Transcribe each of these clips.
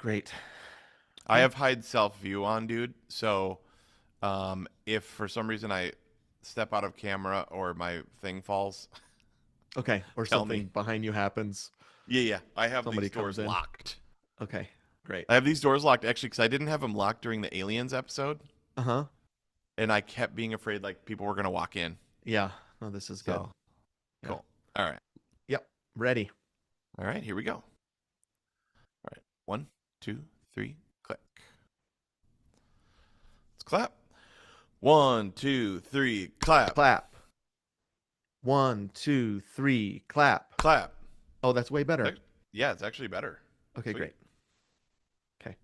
great. I Yeah. have hide self view on, dude. So if for some reason I step out of camera or my thing falls, Okay. Or tell me. something behind you happens. Yeah. I have Somebody these comes doors in. locked. Okay. Great. I have these doors locked actually because I didn't have them locked during the aliens episode, Uh-huh. and I kept being afraid like people were gonna walk in. Yeah. No, this is good. So Yeah. cool. All right. Yep. Ready. All right. Here we go. All right. One, two, three, click. Let's clap. One, two, three, clap. Clap. One, two, three, clap. Clap. Oh, that's way better. Yeah, it's actually better. Okay, Sweet. great. Okay.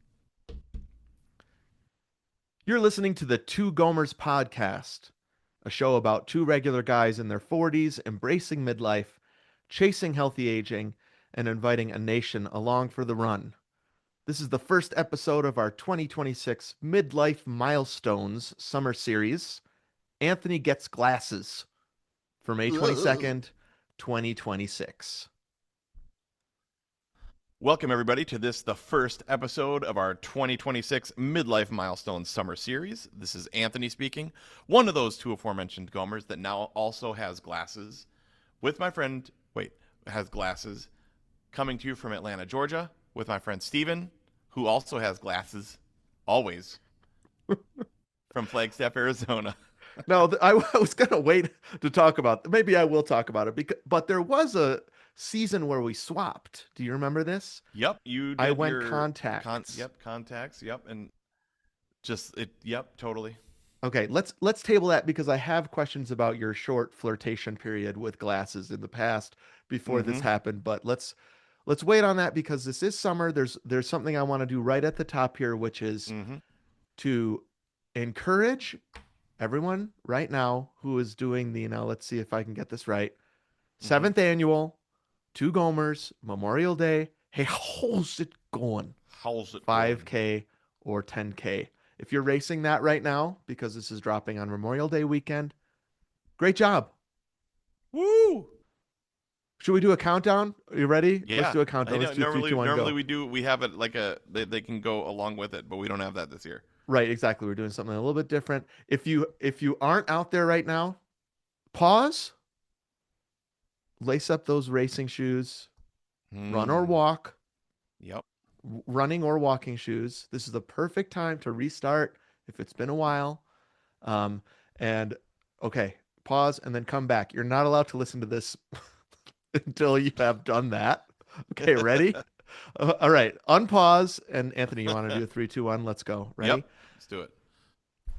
You're listening to the Two Gomers podcast, a show about two regular guys in their 40s embracing midlife, chasing healthy aging, and inviting a nation along for the run. This is the first episode of our 2026 Midlife Milestones summer series. Anthony Gets Glasses for May Ugh. 22nd, 2026. Welcome, everybody, to the first episode of our 2026 Midlife Milestones Summer Series. This is Anthony speaking, one of those two aforementioned Gomers that now also has glasses. With my friend, has glasses, coming to you from Atlanta, Georgia, with my friend Steven, who also has glasses, always, from Flagstaff, Arizona. No, I was going to wait to talk about, maybe I will talk about it, but there was a season where we swapped. Do you remember this? Yep, you I did went your contacts. contacts, yep, and totally. Okay, let's table that because I have questions about your short flirtation period with glasses in the past before this Mm-hmm. happened, but let's wait on that because this is summer. There's something I want to do right at the top here, which is Mm-hmm. to encourage everyone right now who is doing the, now let's see if I can get this right. Mm-hmm. Seventh annual Two Gomers Memorial Day. Hey, how's it going? How's it going? 5K or 10K. If you're racing that right now, because this is dropping on Memorial Day weekend, great job. Woo! Should we do a countdown? Are you ready? Let's Yeah, do a I countdown. Let's know. do three, two, one, Normally go. we have it like they can go along with it, but we don't have that this year. Right, exactly. We're doing something a little bit different. If you aren't out there right now, pause, lace up those racing shoes, run or Hmm. walk, Yep. running or walking shoes. This is the perfect time to restart if it's been a while. Um, and okay, pause and then come back. You're not allowed to listen to this until you have done that. Okay, ready? All right, unpause. And Anthony, you want to do a three, two, one? Let's go. Yep. Ready? Let's do it.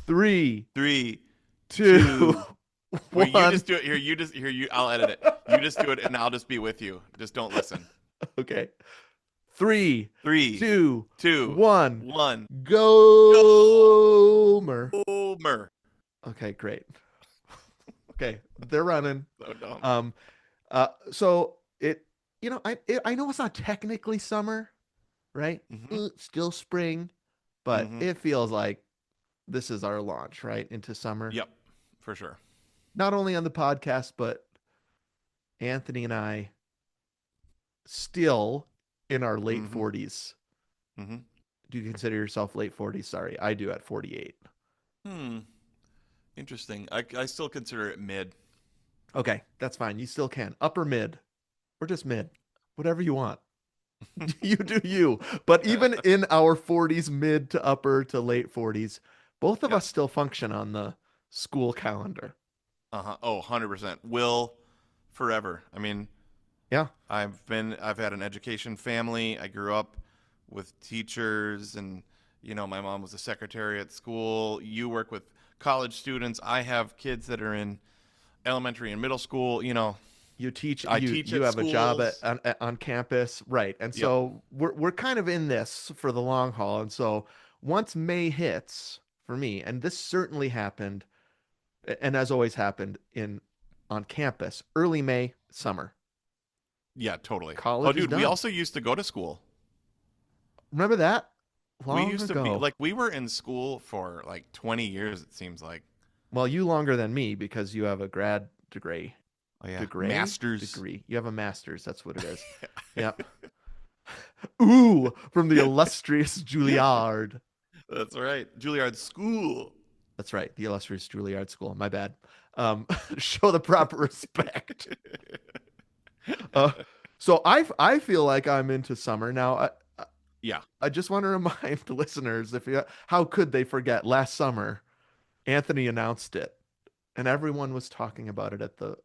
Three, 3, two, 2. Wait, you one. just do it. Here, you just here. You. I'll edit it. You just do it, and I'll just be with you. Just don't listen. Okay. Three, 3, two, 2, one. 1. Gomer. Gomer. Okay, great. Okay, they're running. So dumb. So I know it's not technically summer, right? Mm-hmm. Still spring, but Mm-hmm. it feels like this is our launch, right, into summer. Yep. For sure. Not only on the podcast, but Anthony and I still in our late Mm-hmm. 40s. Mm-hmm. Do you consider yourself late 40s? Sorry, I do at 48. Hmm. Interesting. I still consider it mid. Okay, that's fine. You still can. Upper mid or just mid, whatever you want. You do you. But even in our 40s, mid to upper to late 40s, both of Yep. us still function on the school calendar. Uh-huh. Oh, 100%. Will forever. I mean, Yeah. I've had an education family. I grew up with teachers and my mom was a secretary at school. You work with college students. I have kids that are in elementary and middle school. You teach I you teach you at have a job schools. on campus, right? And Yep. so we're kind of in this for the long haul. And so once May hits for me, and this certainly happened, and as always happened in on campus, early May, summer. Yeah, totally. Oh, College is dude, we done. also used to go to school. Remember that? We Long used to be ago. like we were in school for like 20 years it seems like. Well, you longer than me because you have a grad degree. Oh yeah. Degree? Masters. Degree. You have a master's. That's what it is. Yep. Ooh, from the illustrious Juilliard. That's right. Juilliard School. That's right, the illustrious Juilliard School. My bad. Um, show the proper respect. Uh, so I feel like I'm into summer now. Yeah. I just want to remind the listeners if you, how could they forget last summer Anthony announced it and everyone was talking about it at the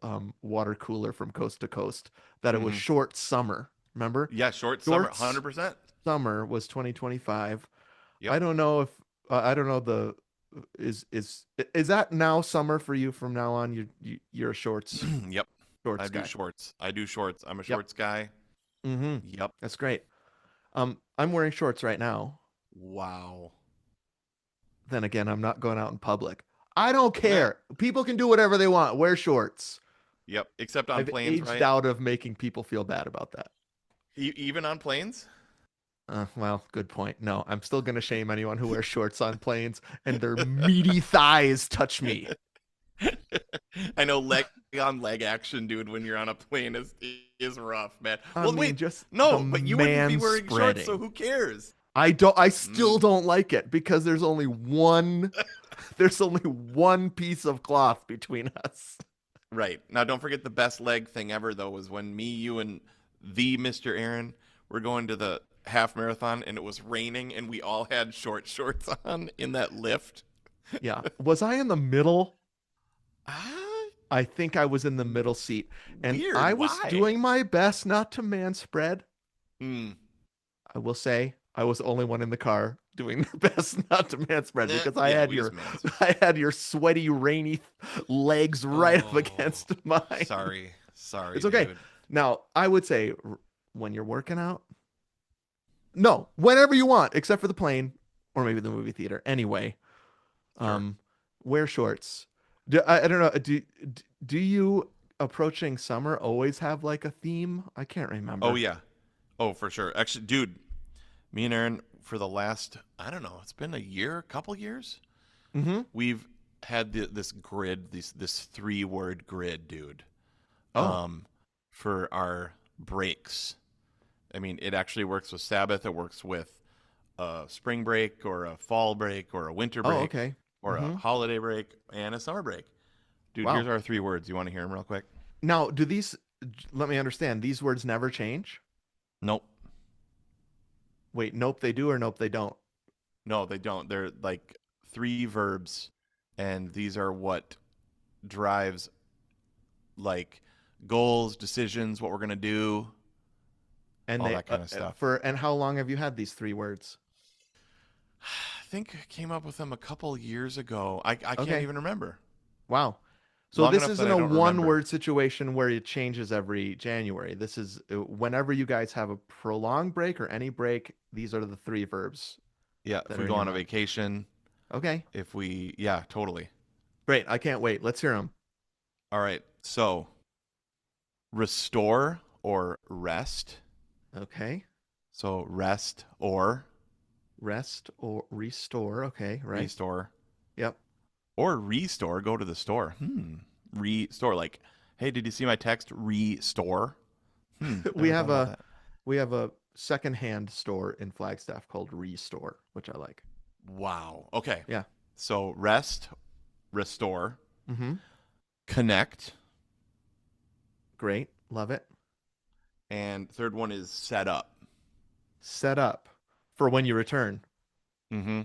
water cooler from coast to coast that it was Hmm. short summer. Remember? Yeah, short summer, Short 100%. summer was 2025. Yep. I don't know if I don't know the is that now summer for you from now on? You're a Yep. I shorts do guy. shorts. I do shorts. I'm a Yep. shorts guy. Mm-hmm. Yep. That's great. I'm wearing shorts right now. Wow. Then again, I'm not going out in public. I don't Yeah. care. People can do whatever they want. Wear shorts. Yep. Except on I've planes, aged right? out of making people feel bad about that. Even on planes? Well, good point. No, I'm still going to shame anyone who wears shorts on planes and their meaty thighs touch me. I know leg on leg action, dude, when you're on a plane is rough, man. I Well, mean, wait. just the No, but you wouldn't be man wearing shorts, so spreading. who cares? I still Mm, don't like it because there's only one piece of cloth between us. right. Now, don't forget the best leg thing ever, though, was when me, you, and the Mr. Aaron were going to the half marathon and it was raining and we all had short shorts on in that lift. Yeah. Was I in the middle? Ah, I think I was in the middle seat and weird. I was Why? doing my best not to man spread. Hmm. I will say I was the only one in the car doing their best not to man spread because Yeah, we just man. I had your sweaty, rainy legs right up Oh, against mine. sorry, It's okay. dude. Now, I would say when you're working out, no, whenever you want, except for the plane or maybe the movie theater. Anyway, Sure. um, wear shorts. I don't know. Do you approaching summer always have like a theme? I can't Oh remember. yeah. Oh, for sure. Actually, dude, me and Aaron for the last I don't know, it's been a year, couple years. Mm-hmm. We've had this grid, this 3-word grid, dude. Oh, Um, for our breaks. I mean, it actually works with Sabbath. It works with a spring break or a fall break or a winter oh, break okay. or a Mm-hmm. holiday break and a summer break. Dude, here's Wow. our 3 words. You want to hear them real quick? Now, do these, let me understand, these words never change? Nope. Wait, nope, they do or nope, they don't? No, they don't. They're like 3 verbs, and these are what drives like goals, decisions, what we're gonna do, And all they, that kind of stuff. and how long have you had these three words? I think I came up with them a couple years ago. I can't Okay. even remember. Wow. So Long this enough that isn't I a don't one remember. word situation where it changes every January. This is whenever you guys have a prolonged break or any break, these are the three verbs Yeah, if that we are in go your on a mind. vacation, Okay. yeah, totally. Great. I can't wait. Let's hear them. All right. So, restore or rest. Okay. So, rest or Rest or restore. Okay. Right. restore. Yep. Or restore, go to the store. Restore. Like, hey, did you see my text? Restore. we Never thought have about a that. we have a secondhand store in Flagstaff called Restore, which I like. Wow. Okay. Yeah. So rest, restore, Mm-hmm. connect, Great. Love it. and third one is set up. Set up for when you return. Mm-hmm.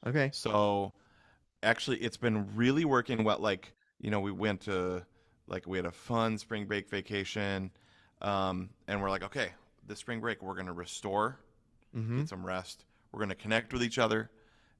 Okay. So actually, it's been really working well. Like, we went to, like, we had a fun spring break vacation. And we're like, okay, this spring break, we're going to restore, Mm-hmm. get some rest. We're going to connect with each other,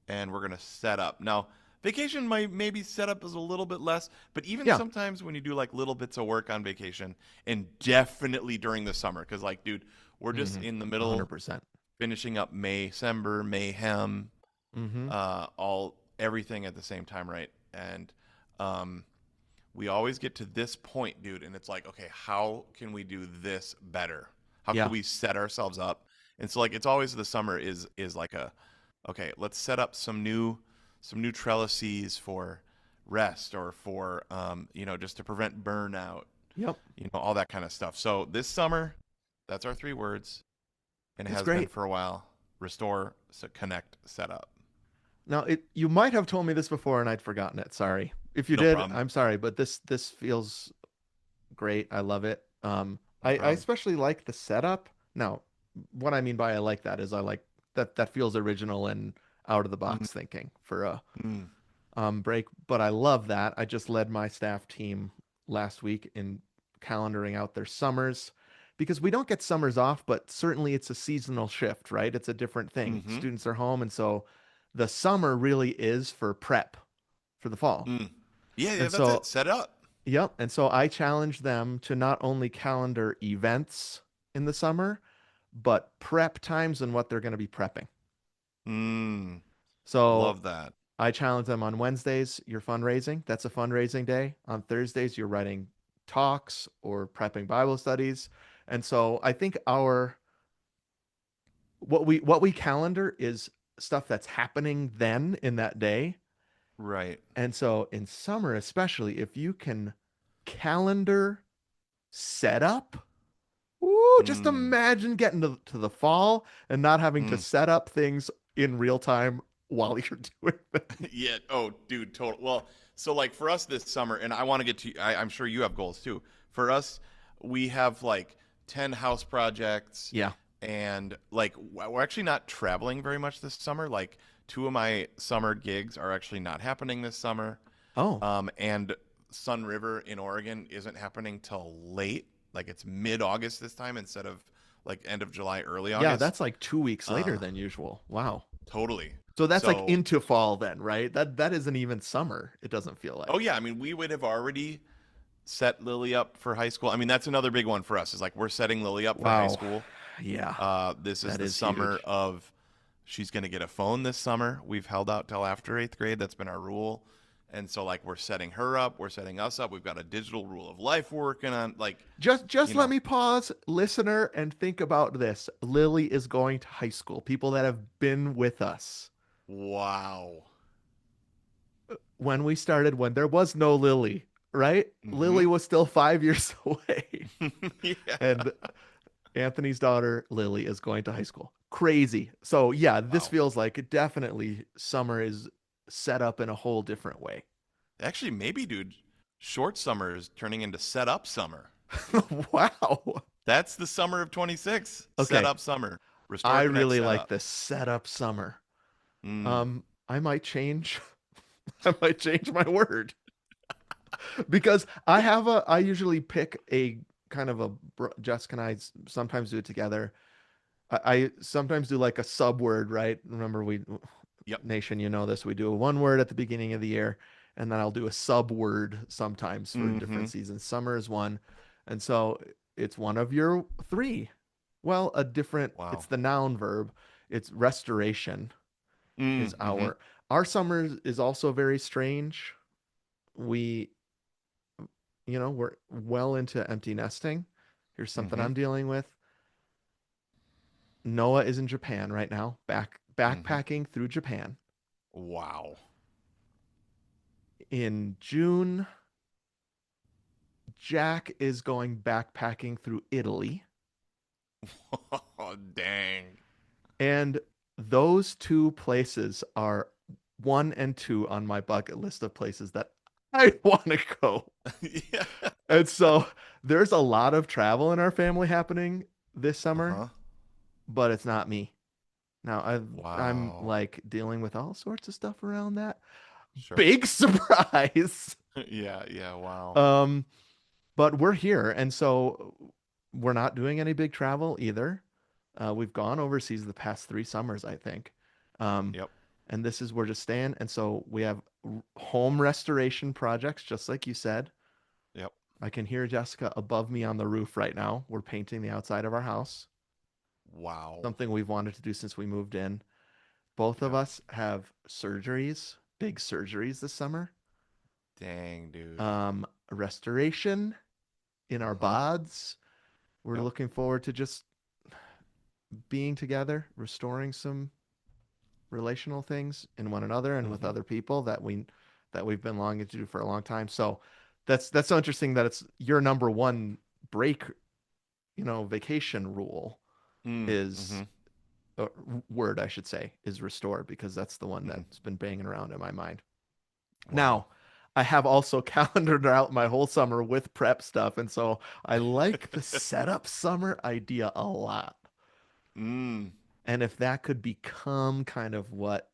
and we're going to set up. Now, vacation might maybe set up is a little bit less, but even Yeah. sometimes when you do like little bits of work on vacation, and definitely during the summer, because like, dude, we're just Mm-hmm. in the middle, 100%. finishing up December, mayhem, Mm-hmm. all everything at the same time, right? And um, we always get to this point, dude, and it's like, okay, how can we do this better? How can Yeah. we set ourselves up? And so like it's always the summer is like a okay, let's set up some new trellises for rest or for just to prevent burnout, Yep. all that kind of stuff. So this summer, that's our 3 words. and It's has been great. for a while. Restore, connect, setup. Now, you might have told me this before and I'd forgotten it. Sorry. If you No did, problem. I'm sorry, but this feels great. I love it. No I problem. especially like the setup. Now, what I mean by I like that is I like that feels original and out of the Mm, box thinking for a mm, break. But I love that. I just led my staff team last week in calendaring out their summers because we don't get summers off, but certainly it's a seasonal shift, right? It's a different thing. mm-hmm. Students are home, and so the summer really is for prep for the fall. Mm. Yeah, yeah, And that's it. so, Set up. yep. And so I challenge them to not only calendar events in the summer, but prep times and what they're going to be prepping. Mm, So love that. I challenge them on Wednesdays, you're fundraising. That's a fundraising day. On Thursdays, you're writing talks or prepping Bible studies. And so I think our what we calendar is stuff that's happening then in that day. Right. And so in summer, especially if you can calendar setup, ooh, just Mm, imagine getting to the fall and not having to mm. set up things in real time while you're doing them. Yeah. Oh, dude, total. Well, so like for us this summer, and I want to get to, I'm sure you have goals too. For us, we have like 10 house projects, Yeah. and like we're actually not traveling very much this summer. Like two of my summer gigs are actually not happening this summer. Oh, And Sun River in Oregon isn't happening till late. Like it's mid-August this time instead of like end of July, early yeah, August. that's like 2 weeks later Uh, than usual. Wow. totally. So that's like So, into fall then, right? That isn't even summer, it doesn't feel oh like. yeah, I mean, we would have already set Lily up for high school. I mean, that's another big one for us. Is like we're setting Lily up for high Wow. school. Yeah, This is that the is summer huge. of she's going to get a phone this summer. We've held out till after eighth grade. That's been our rule. And so, like, we're setting her up. We're setting us up. We've got a digital rule of life we're working on. Like, Just you let know, me pause, listener, and think about this. Lily is going to high school. People that have been with us wow. when we started, when there was no Lily, right? Mm-hmm. Lily was still 5 years away. Yeah. And Anthony's daughter, Lily, is going to high school. Crazy. So, yeah, this Wow. feels like definitely summer is set up in a whole different way. Actually, maybe, dude, short summer is turning into set up summer. Wow. That's the summer of 26. Set Okay. up summer. I Restore, connect, really set like up. the setup summer. Mm. I might change I might change my word because I usually pick a kind of a Jessica and I sometimes do it together. I sometimes do like a sub word, right? Remember we Yep. nation, you know this. We do a one word at the beginning of the year, and then I'll do a sub word sometimes for Mm-hmm. different seasons. Summer is one, and so it's one of your three. Well, it's Wow. the noun verb. It's restoration is Mm-hmm. our summer is also very strange. We, we're well into empty nesting. Here's something Mm-hmm. I'm dealing with. Noah is in Japan right now, Mm-hmm. backpacking through Japan. Wow. In June, Jack is going backpacking through Italy. Oh, dang. And those two places are one and two on my bucket list of places that I want to go. Yeah. And so there's a lot of travel in our family happening this summer, Uh-huh. but it's not me. Now I'm Wow. like dealing with all sorts of stuff around that. Sure. Big surprise. Yeah, yeah, wow. Um, but we're here, and so we're not doing any big travel either. We've gone overseas the past 3 summers, I think. Um, Yep. and this is we're just staying, and so we have home restoration projects, just like you said. Yep. I can hear Jessica above me on the roof right now. We're painting the outside of our house, Wow. something we've wanted to do since we moved in. Both of Yep. us have surgeries, big surgeries this summer. Dang, dude. Restoration in our Uh-huh. bods. We're Yep. looking forward to just being together, restoring some relational things in one another and with Mm-hmm. other people that we've been longing to do for a long time. So that's so interesting that it's your number one break, vacation rule. is Mm-hmm. uh, word I should say is restore because that's the one Mm. that's been banging around in my mind. Wow. Now, I have also calendared out my whole summer with prep stuff, and so I like the setup summer idea a lot. Mm. And if that could become kind of what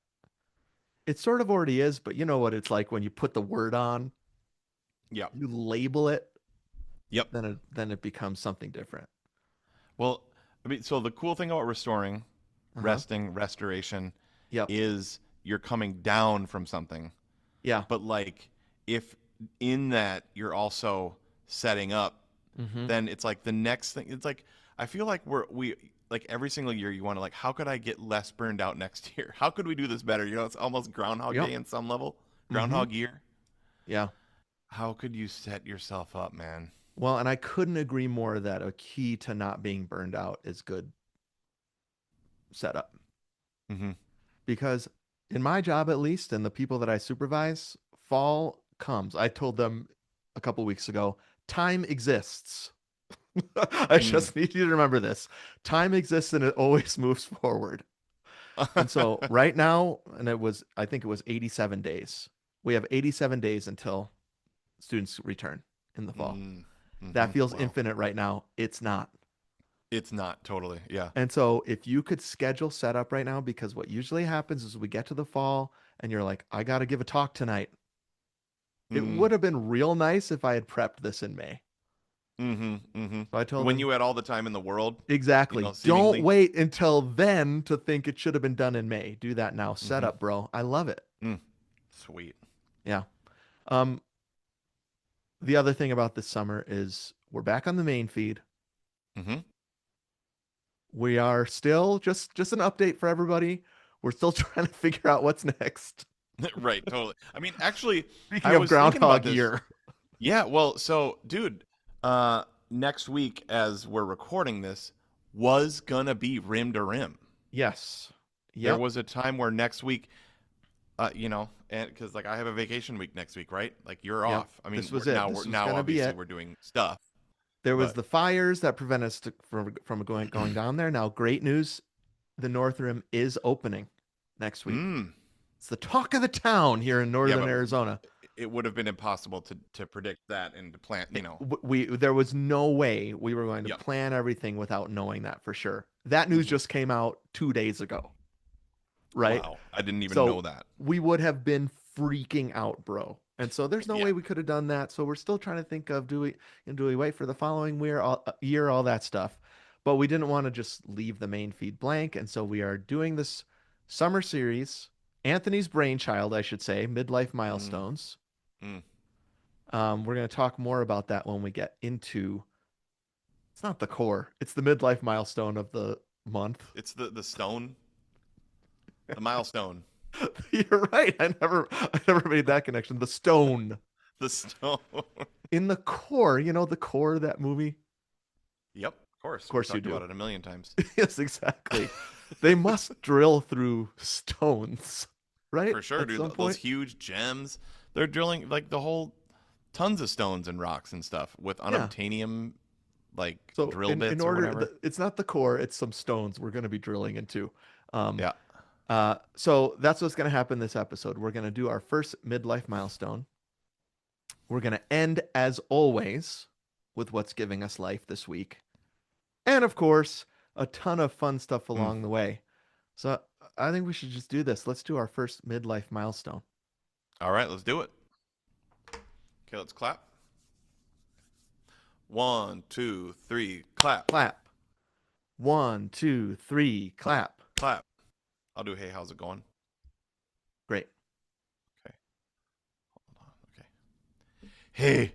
it sort of already is, but you know what it's like when you put the word on, Yep. you label it, Yep. then it becomes something different. Well, I mean, so the cool thing about restoring, Uh-huh. resting, restoration Yep. is you're coming down from something. Yeah. But like if in that you're also setting up, Mm-hmm. then it's like the next thing. It's like I feel like we like every single year you want to like how could I get less burned out next year? How could we do this better? You know, it's almost Groundhog Yep. Day in some level, Mm-hmm. Groundhog Year. Yeah. How could you set yourself up, man? Well, and I couldn't agree more that a key to not being burned out is good setup. Mm-hmm. Because in my job at least, and the people that I supervise, fall comes. I told them a couple weeks ago, time exists. I Mm. just need you to remember this. Time exists and it always moves forward. And so right now, and I think it was 87 days. We have 87 days until students return in the fall. mm. That Mm-hmm. feels Wow. infinite right now. It's not. It's not totally. Yeah. And so if you could schedule setup right now, because what usually happens is we get to the fall and you're like, I got to give a talk tonight. It Mm. would have been real nice if I had prepped this in May. Mm-hmm. Mm-hmm. So I told When them, you had all the time in the world, exactly. Don't seemingly. wait until then to think it should have been done in May. Do that now. Set Mm-hmm. up, bro. I love it. Mm. Sweet. Yeah. Um, the other thing about this summer is we're back on the main feed. Mm-hmm. We are still just an update for everybody. We're still trying to figure out what's next. Right, totally. I mean, actually, Speaking I of was thinking about Groundhog this. Year. Yeah, well, so, dude, uh, next week as we're recording this was gonna be rim to rim. Yes. There Yep. was a time where next week, and because like I have a vacation week next week, right? Like you're Yep. off. I mean, This was it. we're This was now gonna be obviously it. we're doing stuff, There was but the fires that prevent us from going down there. Now, great news: the North Rim is opening next week. mm, It's the talk of the town here in yeah, northern but Arizona. it would have been impossible to predict that and to plan. We there was no way we were going to Yep. plan everything without knowing that for sure. That news Hmm. just came out 2 days ago, right? Wow, I didn't even know So that. we would have been freaking out, bro. And so there's no Yeah. way we could have done that. So we're still trying to think of do we wait for the following year, all that stuff. But we didn't want to just leave the main feed blank, and so we are doing this summer series, Anthony's brainchild, I should say, Midlife Mm, Milestones. mm. We're going to talk more about that when we get into. It's not the core; it's the midlife milestone of the month. It's the stone, the milestone, You're right. I never made that connection. The stone the stone. in the core. You know the core of that movie. Yep, of Of course. We've course you talked about do. it a million times. Yes, exactly. They must drill through stones, right? For sure, At dude. some Those point. huge gems. They're drilling like the whole tons of stones and rocks and stuff with Yeah. unobtainium like So drill in bits or order, whatever. it's not the core; it's some stones we're going to be drilling into. Um, Yeah. so that's what's going to happen this episode. We're going to do our first midlife milestone. We're going to end as always with what's giving us life this week, and of course, a ton of fun stuff Mm. along the way. So I think we should just do this. Let's do our first midlife milestone. All right, let's do it. Okay, let's clap. One, two, three, clap, Clap. One, two, three, clap. clap. I'll do. Hey, how's it going? Great. Okay, hold on. Okay. Hey,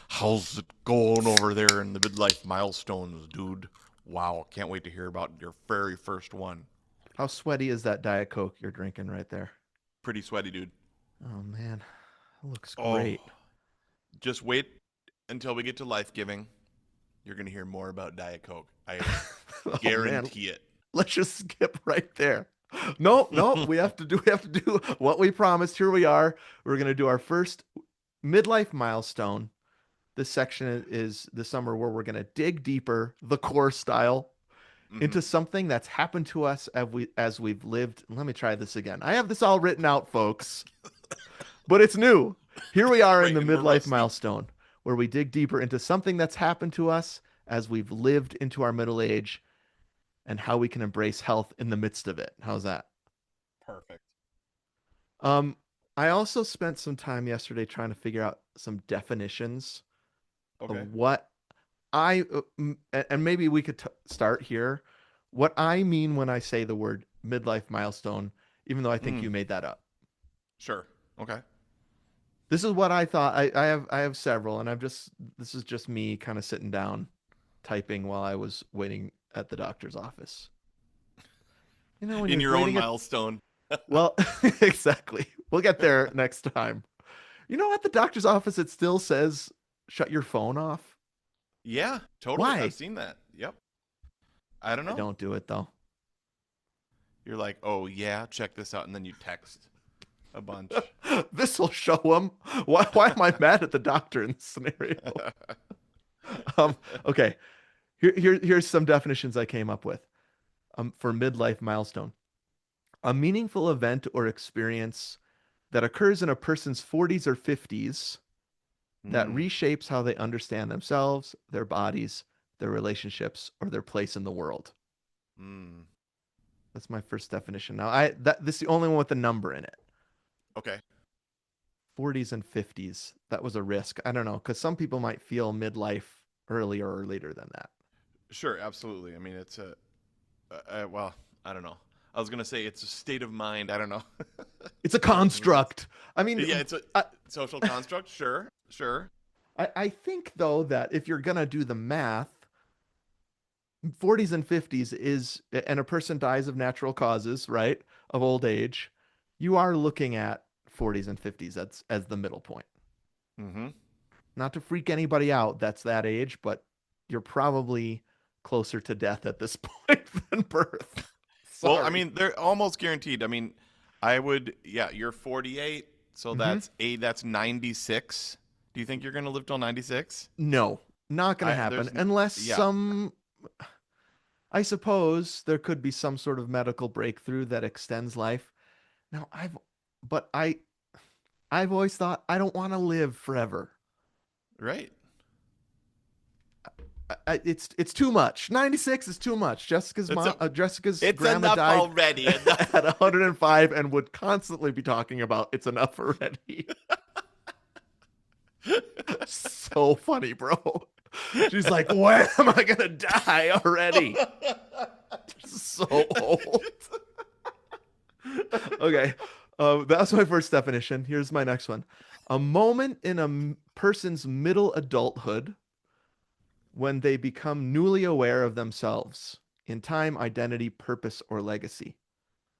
how's it going over there in the midlife milestones, dude? Wow, can't wait to hear about your very first one. How sweaty is that Diet Coke you're drinking right there? Pretty sweaty, dude. Oh man, that looks Oh, great. just wait until we get to life giving. You're gonna hear more about Diet Coke. I Oh man, guarantee it. let's just skip right there. No, no, we have to do what we promised. Here we are. We're gonna do our first midlife milestone. This section is the summer where we're gonna dig deeper, the core style, Mm-hmm. into something that's happened to us as we've lived. Let me try this again. I have this all written out, folks, but it's new. Here we are in Right, the and we're midlife rusty. milestone, where we dig deeper into something that's happened to us as we've lived into our middle age and how we can embrace health in the midst of it. How's that? Perfect. Um, I also spent some time yesterday trying to figure out some definitions of Okay. what and maybe we could start here. What I mean when I say the word midlife milestone, even though I think Mm, you made that up. sure. Okay. This is what I thought. I have several, and this is just me kind of sitting down typing while I was waiting at the doctor's office. You know, when In you're your own waiting at milestone. well, exactly. We'll get there next time. You know, at the doctor's office, it still says shut your phone off. Yeah, totally. I've Why? seen that. Yep. I don't I know. don't do it though. You're like, oh yeah, check this out, and then you text a bunch. This will show them. Why am I mad at the doctor in this scenario? Um, okay. Here's some definitions I came up with for midlife milestone. A meaningful event or experience that occurs in a person's 40s or 50s that Mm, reshapes how they understand themselves, their bodies, their relationships, or their place in the world. mm. That's my first definition. Now, this is the only one with a number in it. Okay. 40s and 50s. That was a risk. I don't know, because some people might feel midlife earlier or later than that. Sure, absolutely. I mean, it's well, I don't know. I was gonna say it's a state of mind. I don't know. It's a That doesn't make sense. construct. I mean, Yeah, it's a I, social construct. Sure, sure. I think though that if you're gonna do the math, 40s and 50s is, and a person dies of natural causes, right? Of old age, you are looking at 40s and 50s as the middle point. Mm-hmm. Not to freak anybody out, that's that age, but you're probably closer to death at this point than birth. Well, I Sorry. mean, they're almost guaranteed. I mean, I would. Yeah, you're 48, so Hmm. that's 96. Do you think you're gonna live till 96? No, not going to happen unless Yeah, I suppose there could be some sort of medical breakthrough that extends life. Now, but I've always thought I don't want to live forever. right. It's too much. 96 is too much. That's a. Jessica's It's grandma enough died already. at Enough. 105 and would constantly be talking about it's enough already. So funny, bro. She's like, when am I gonna die already? So old. Okay. That's my first definition. Here's my next one. A moment in a person's middle adulthood when they become newly aware of themselves in time, identity, purpose, or legacy.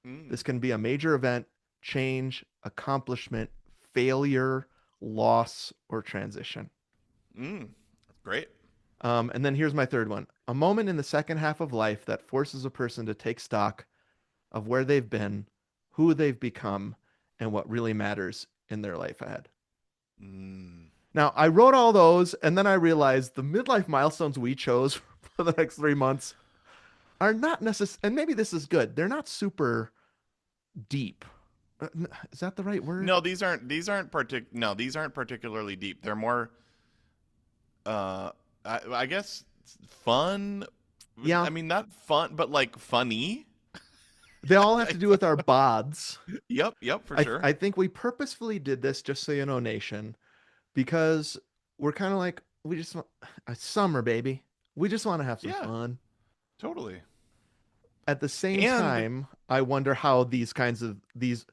Mm, This can be a major event, change, accomplishment, failure, loss, or transition. mm. Great. And then here's my third one. A moment in the second half of life that forces a person to take stock of where they've been, who they've become, and what really matters in their life ahead. Mm. Now, I wrote all those, and then I realized the midlife milestones we chose for the next 3 months are not necessary, and maybe this is good. They're not super deep. Is that the right word? No, these aren't particularly deep. They're more I guess fun. Yeah, I mean, not fun, but like funny. they all have to do with our bods. Yep, yep, for I sure. think we purposefully did this, just so you know, nation, because we're kind of like, we just want it's summer, baby. We just want to have some Yeah, fun. totally. At the same And time, I wonder how these kinds of these,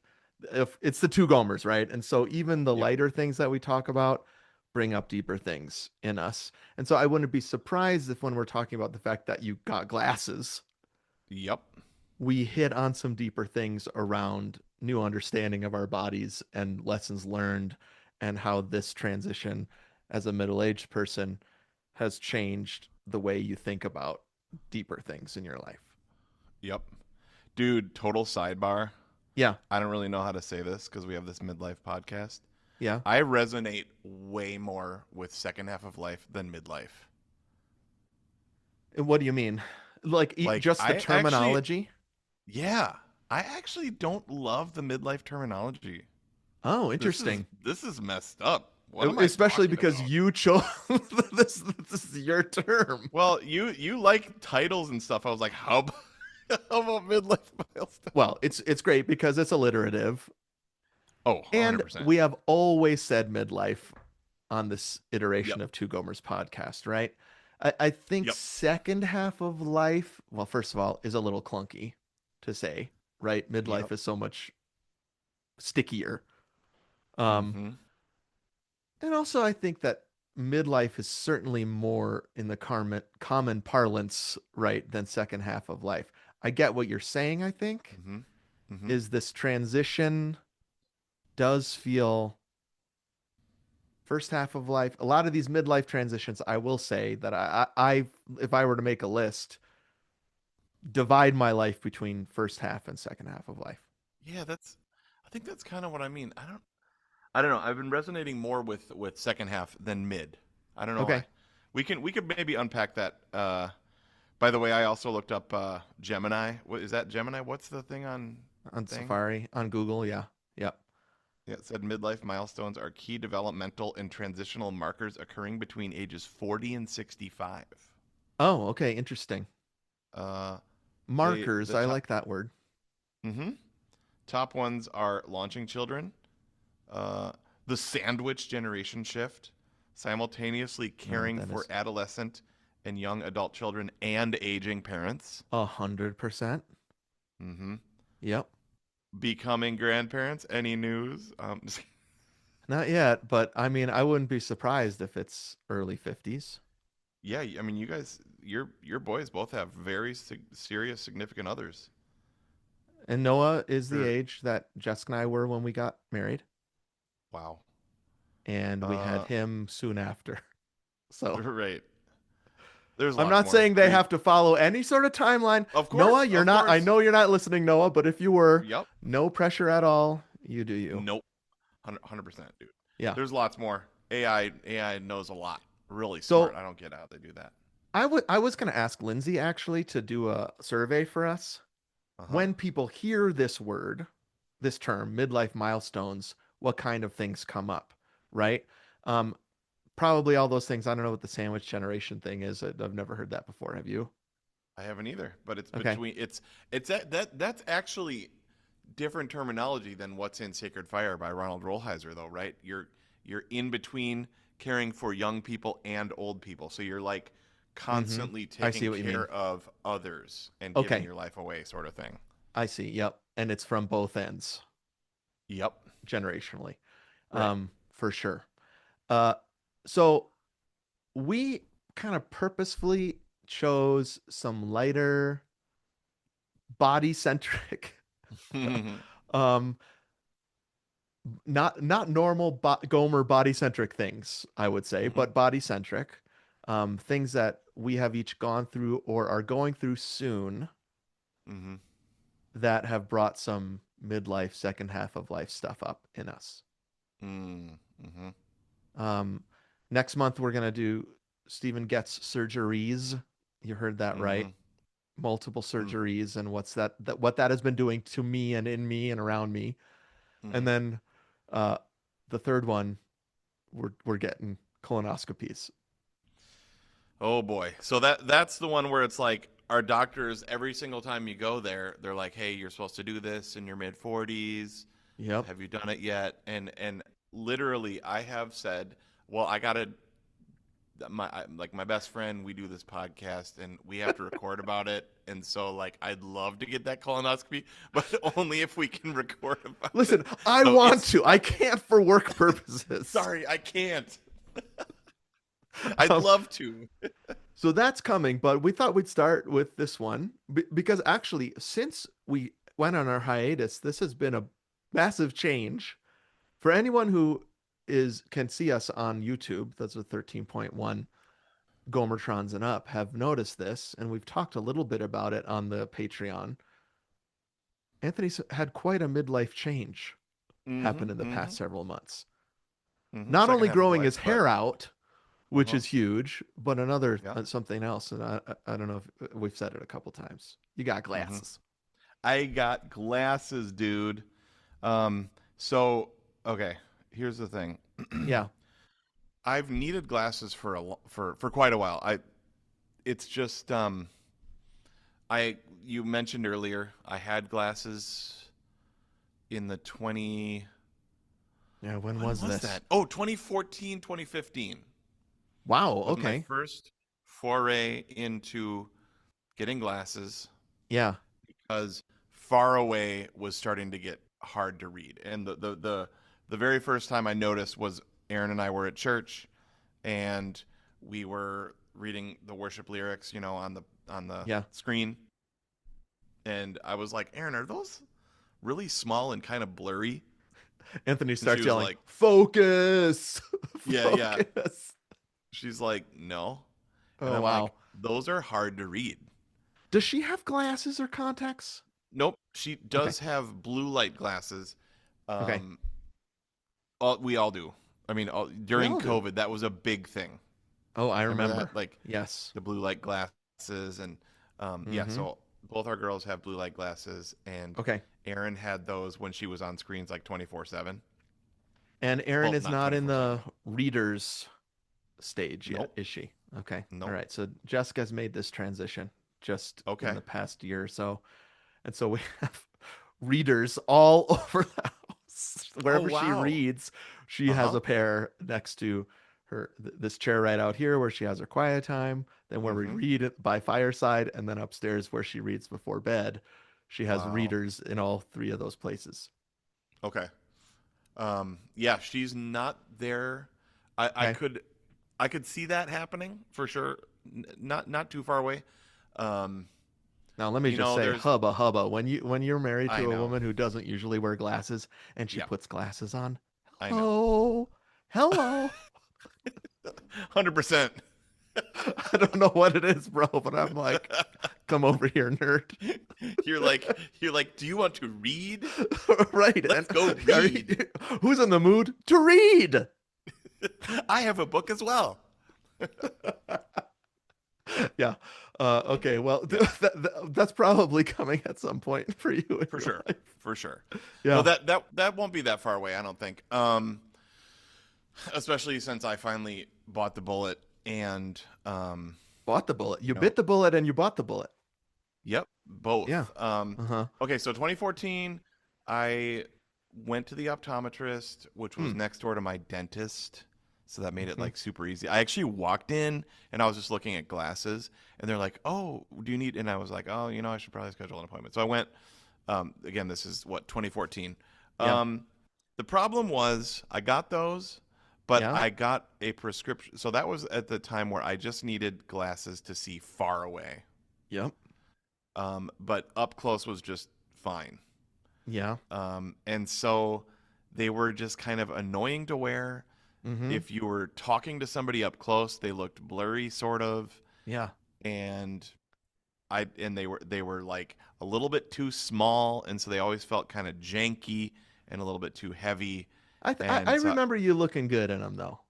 if it's the two Gomers, right? And so even the yep, lighter things that we talk about bring up deeper things in us. And so I wouldn't be surprised if when we're talking about the fact that you got glasses, yep, we hit on some deeper things around new understanding of our bodies and lessons learned and how this transition as a middle-aged person has changed the way you think about deeper things in your life. yep. Dude, total sidebar. Yeah. I don't really know how to say this because we have this midlife podcast. Yeah. I resonate way more with second half of life than midlife. What do you mean? Like Like just the I actually, terminology. yeah, I actually don't love the midlife terminology. Oh, This is interesting. this is messed up. What am I Especially talking because about? you chose this is your term. Well, you like titles and stuff. I was like, how about, how about midlife Well, milestone? it's great because it's alliterative, Oh, and 100%. we have always said midlife on this Yep. iteration of Two Gomers podcast, right? I think Yep. second half of life, well, first of all, is a little clunky to say, right? Midlife Yep. is so much stickier. Um, Mm-hmm. and also I think that midlife is certainly more in the common parlance, right, than second half of life. I get what you're saying, I think, Mm-hmm. Mm-hmm. is this transition does feel first half of life. A lot of these midlife transitions, I will say that if I were to make a list, divide my life between first half and second half of life. Yeah, I think that's kind of what I mean. I don't know. I've been resonating more with second half than mid. I don't know Okay. why. We could maybe unpack that. By the way, I also looked up Gemini. What is that Gemini? What's the thing on On thing? Safari, on Google, yeah. Yep. Yeah, it said midlife milestones are key developmental and transitional markers occurring between ages 40 and 65. Oh, okay, interesting. Uh, they Markers, the I top like that word. hmm top ones are launching children, uh, the sandwich generation shift, simultaneously No, caring that for is adolescent and young adult children and aging parents. 100%. hmm Yep. Becoming grandparents. Any news? Not yet, but I mean, I wouldn't be surprised if it's early 50s. Yeah, I mean, you guys, your boys both have very serious, significant others. And Noah is the Sure. age that Jessica and I were when we got married, Wow. and we had Uh, him soon after. So right. There's I'm lots not more. saying they have to follow any sort of timeline. Of Noah, course, you're of not, I course. know you're not listening, Noah, but if you were, Yep. no pressure at all. You do you. Nope. 100%, dude. Yeah. There's lots more. AI knows a lot. Really smart. So I don't get how they do that. I was going to ask Lindsay actually to do a survey for us. Uh huh. When people hear this word, this term, midlife milestones, what kind of things come up, right? Um, Probably all those things. I don't know what the sandwich generation thing is. I've never heard that before. Have you? I haven't either, but it's Okay. between it's that's actually different terminology than what's in Sacred Fire by Ronald Rolheiser, though, right? You're in between caring for young people and old people, so you're like Mm-hmm. constantly I see taking what you mean. care of others and giving Okay. your life away, sort of thing. I see. Yep. And it's from both ends Yep. generationally. Right. For sure. Uh, so we kind of purposefully chose some lighter body centric um not normal Gomer body centric things, I would say, hmm but body centric things that we have each gone through or are going through soon hmm that have brought some midlife second half of life stuff up in us. Mm-hmm. um Next month we're going to do Stephen Getz surgeries. You heard that right. Mm-hmm. Multiple surgeries and what that has been doing to me and in me and around me. And Mm-hmm. then uh the third one, we're getting colonoscopies. Oh boy. So that's the one where it's like our doctors every single time you go there, they're like, "Hey, you're supposed to do this in your mid 40s. Yep. Have you done it yet?" And literally I have said, "Well, I got to like my best friend, we do this podcast and we have to record about it. And so like I'd love to get that colonoscopy, but only if we can record about it." Listen, I So want it's to. I can't for work purposes. sorry, I can't. I'd Um, love to. so that's coming, but we thought we'd start with this one because actually, since we went on our hiatus, this has been a massive change for anyone who is can see us on YouTube. That's a 13.1 Gomertrons and up have noticed this, and we've talked a little bit about it on the Patreon. Anthony's had quite a midlife change happen Mm-hmm. in the Mm-hmm. past several months. Mm-hmm. Not Second only half of growing life, his but hair out, which Uh-huh. is huge, but another Yeah. something else, and I don't know if we've said it a couple times. You got hmm glasses. I got glasses, dude. Um, so okay, here's the thing. Yeah. I've needed glasses for quite a while. It's just I you mentioned earlier I had glasses in the 20 Yeah. When when was was this? that? Oh, 2014, 2015 Wow. was my Okay. first foray into getting glasses Yeah. because far away was starting to get hard to read. And the very first time I noticed was Aaron and I were at church and we were reading the worship lyrics, on the Yeah. screen. And I was like, Aaron, are those really small and kind of blurry? Anthony And she starts was yelling, like, "Focus, yeah, yeah. focus!" She's like, no. And Oh I'm like, wow. those are hard to read. Does she have glasses or contacts? Nope. She Okay. does have blue light glasses. Okay. Um, we all do. I mean, We during all do. COVID, that was a big thing. Oh, I Remember that? remember. Like Yes. the blue light glasses. And yeah, Mm-hmm. so both our girls have blue light glasses. And Okay. Erin had those when she was on screens like 24/7. And Erin Well, is not not in 24/7. the readers stage yet, Nope. is she? Okay. All Nope. right. So Jessica's made this transition just in Okay. the past year or so. And so we have readers all over the house. Oh, Wherever she wow. reads, she Uh has huh. a pair next to her, this chair right out here where she has her quiet time, then where we Mm-hmm. read it by fireside, and then upstairs where she reads before bed. She has Wow. readers in all three of those places. Okay. Yeah, she's not there. I, I Okay. could I could see that happening for sure. Not too far away. Um, Now let me just say, there's hubba hubba. When you're married I to a know. woman who doesn't usually wear glasses and she Yeah, puts glasses on, I know. hello, hello. 100%. I don't know what it is, bro, but I'm like, come over here, nerd. You're like, do you want to read? Right. And Let's go are read. who's in the mood to read? I have a book as well. Yeah. Okay. Well, Yeah, that's probably coming at some point for you in for your sure. life. For sure. No, Yeah. that won't be that far away, I don't think. Especially since I finally bought the bullet and Bought the bullet. You you know, bit the bullet and you bought the bullet. yep, Yeah. both. Uh-huh. Okay, so 2014, I went to the optometrist, which was Hmm. next door to my dentist. So that made it Mm-hmm. like super easy. I actually walked in and I was just looking at glasses, and they're like, "Oh, do you need?" And I was like, "Oh, I should probably schedule an appointment." So I went. Again, this is what 2014. Yeah. Um, the problem was I got those, but Yeah. I got a prescription. So that was at the time where I just needed glasses to see far away. Yep. But up close was just fine. Yeah. And so they were just kind of annoying to wear. Mm-hmm. If you were talking to somebody up close, they looked blurry, sort of, Yeah. and they were like a little bit too small, and so they always felt kind of janky and a little bit too heavy. I And so remember you looking good in them though.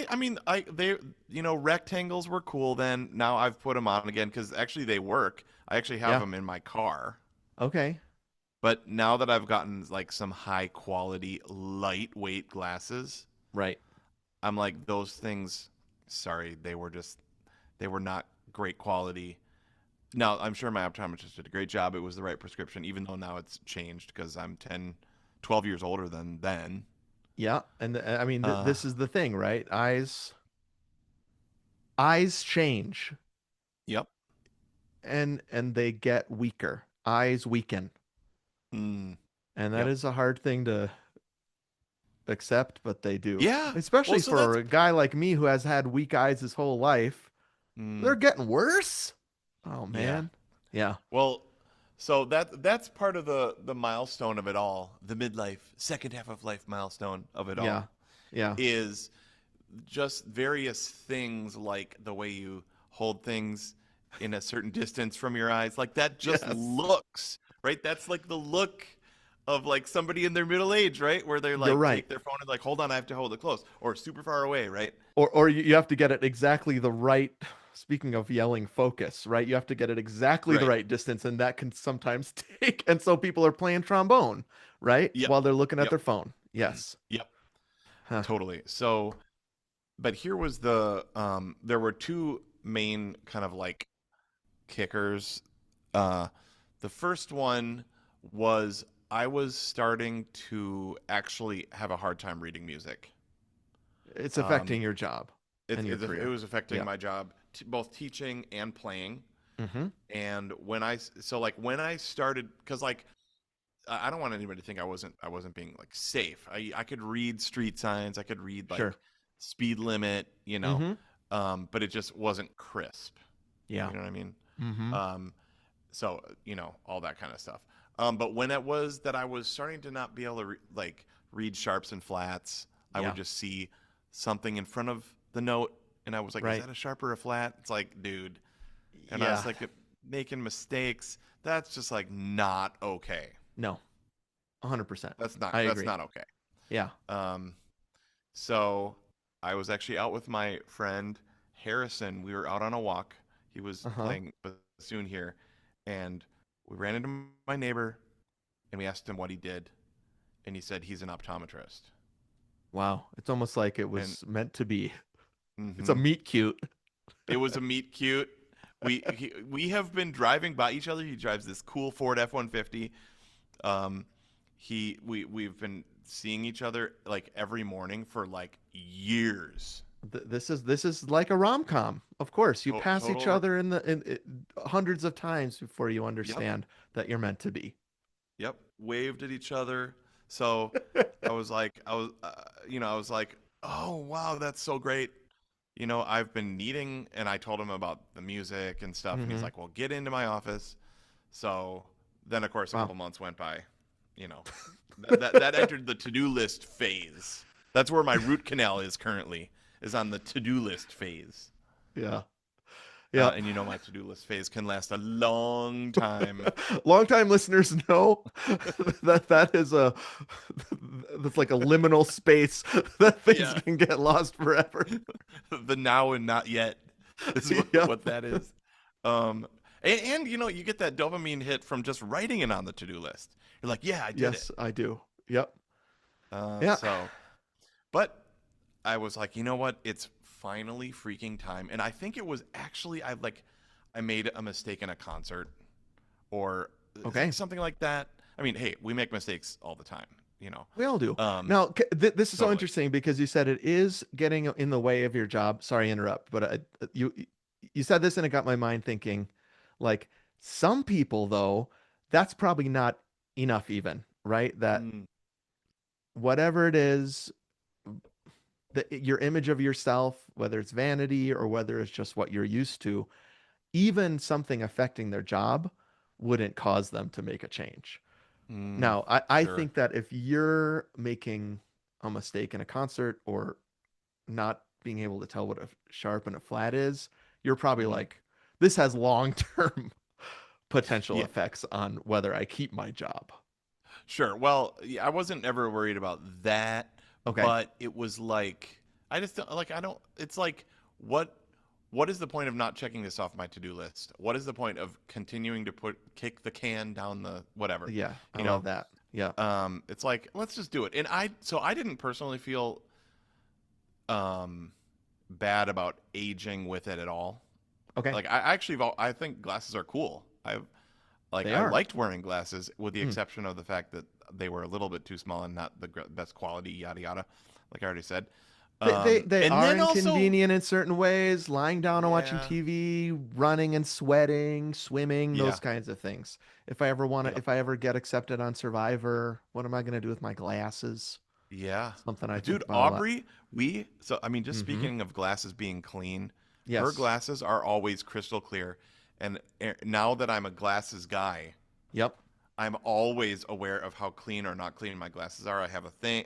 I mean, they, rectangles were cool then. Now I've put them on again because actually they work. I actually have Yeah. them in my car. Okay. But now that I've gotten like some high quality, lightweight glasses, Right. I'm like, those things, sorry, they were not great quality. Now, I'm sure my optometrist did a great job. It was the right prescription, even though now it's changed because I'm 10, 12 years older than then. Yeah. And I mean, Uh, this is the thing, right? Eyes change yep. and they get weaker. Eyes weaken. Mm, And that yep. is a hard thing to accept, but they do. Yeah. Well, Especially so for that's, a guy like me who has had weak eyes his whole life. mm, They're getting worse. Oh yeah. man. Yeah. Well, so that's part of the milestone of it all. The midlife, second half of life milestone of it Yeah. all Yeah. is just various things like the way you hold things in a certain distance from your eyes. Like that just Yes. looks, right? That's like the look of like somebody in their middle age, right? Where they You're like right. take their phone and like, hold on, I have to hold it close, or super far away, right? Or you have to get it exactly the right, speaking of yelling focus, right? You have to get it exactly the Right. right distance, and that can sometimes take. And so people are playing trombone, right? Yep. While they're looking at Yep. their phone. Yes. Yep. Huh. Totally. So, but here was the there were two main kind of like kickers. Uh, the first one was I was starting to actually have a hard time reading music. It's Um, affecting your job and your it career. was affecting Yeah. my job, both teaching and playing. Mm-hmm. And when I started, because like I don't want anybody to think I wasn't being like safe. I could read street signs, I could read Sure. like speed limit, Mm-hmm. but it just wasn't crisp. Yeah. You know what I mean? Mm-hmm. Um, so all that kind of stuff. But when it was that I was starting to not be able to like read sharps and flats, I would Yeah. just see something in front of the note, and I was like, "Is Right. that a sharp or a flat?" It's like, dude, and I Yeah. was like making mistakes. That's just like not okay. No. 100%. I That's agree. not okay. Yeah. Um, so I was actually out with my friend Harrison. We were out on a walk. He was Uh-huh. playing bassoon here, and we ran into my neighbor, and we asked him what he did, and he said he's an optometrist. Wow. It's almost like it And was meant to be. It's a hmm meet cute. it was a meet cute. We have been driving by each other. He drives this cool Ford F-150. Um, we've been seeing each other like every morning for like years. This is like a rom-com. Of course, you pass each Total. other in hundreds of times before you Yep. understand that you're meant to be. Yep. Waved at each other. So I was like, oh wow, that's so great. I've been needing, and I told him about the music and stuff, and he's Hmm. like, well, get into my office. So then, of course, a Wow. couple months went by. You know, that entered the to-do list phase. That's where my root canal is currently, is on the to-do list phase. Yeah. Yeah. And my to-do list phase can last a long time. Longtime listeners know that is a that's like a liminal space that things Yeah, can get lost forever. the now and not yet is Yep. what that is. And you get that dopamine hit from just writing it on the to-do list. You're like, yeah, I did it. Yes, I do. Yep. Uh, Yeah. so, but I was like, you know what? It's finally freaking time. And I think it was actually I made a mistake in a concert or Okay. something like that. I mean, hey, we make mistakes all the time, you know. We all do. Um, Now, this is so Totally. interesting because you said it is getting in the way of your job. Sorry to interrupt, but you said this and it got my mind thinking, like some people though, that's probably not enough even, right? That Mm, whatever it is, your image of yourself, whether it's vanity or whether it's just what you're used to, even something affecting their job wouldn't cause them to make a change. mm, Now, I sure. think that if you're making a mistake in a concert or not being able to tell what a sharp and a flat is, you're probably Hmm. like, this has long-term potential Yeah, effects on whether I keep my job. sure. Well, yeah, I wasn't ever worried about that, Okay. but it was like I just like I don't. It's like what what is the point of not checking this off my to-do list? What is the point of continuing to kick the can down the whatever? Yeah, I You love know, that. Yeah. it's like let's just do it. And I didn't personally feel um bad about aging with it at all. Okay. Like I think glasses are cool. They I are. liked wearing glasses with the Hmm. exception of the fact that they were a little bit too small and not the best quality, yada yada, like I already said. They And are then also, inconvenient in certain ways, lying down and watching yeah, TV, running and sweating, swimming, those yeah, kinds of things. yep, If I ever get accepted on Survivor, what am I going to do with my glasses? yeah. Something I think Dude, about a lot. Aubrey, I mean, just Hmm. speaking of glasses being clean, her Yes. glasses are always crystal clear. And now that I'm a glasses guy, Yep. I'm always aware of how clean or not clean my glasses are. I have a thing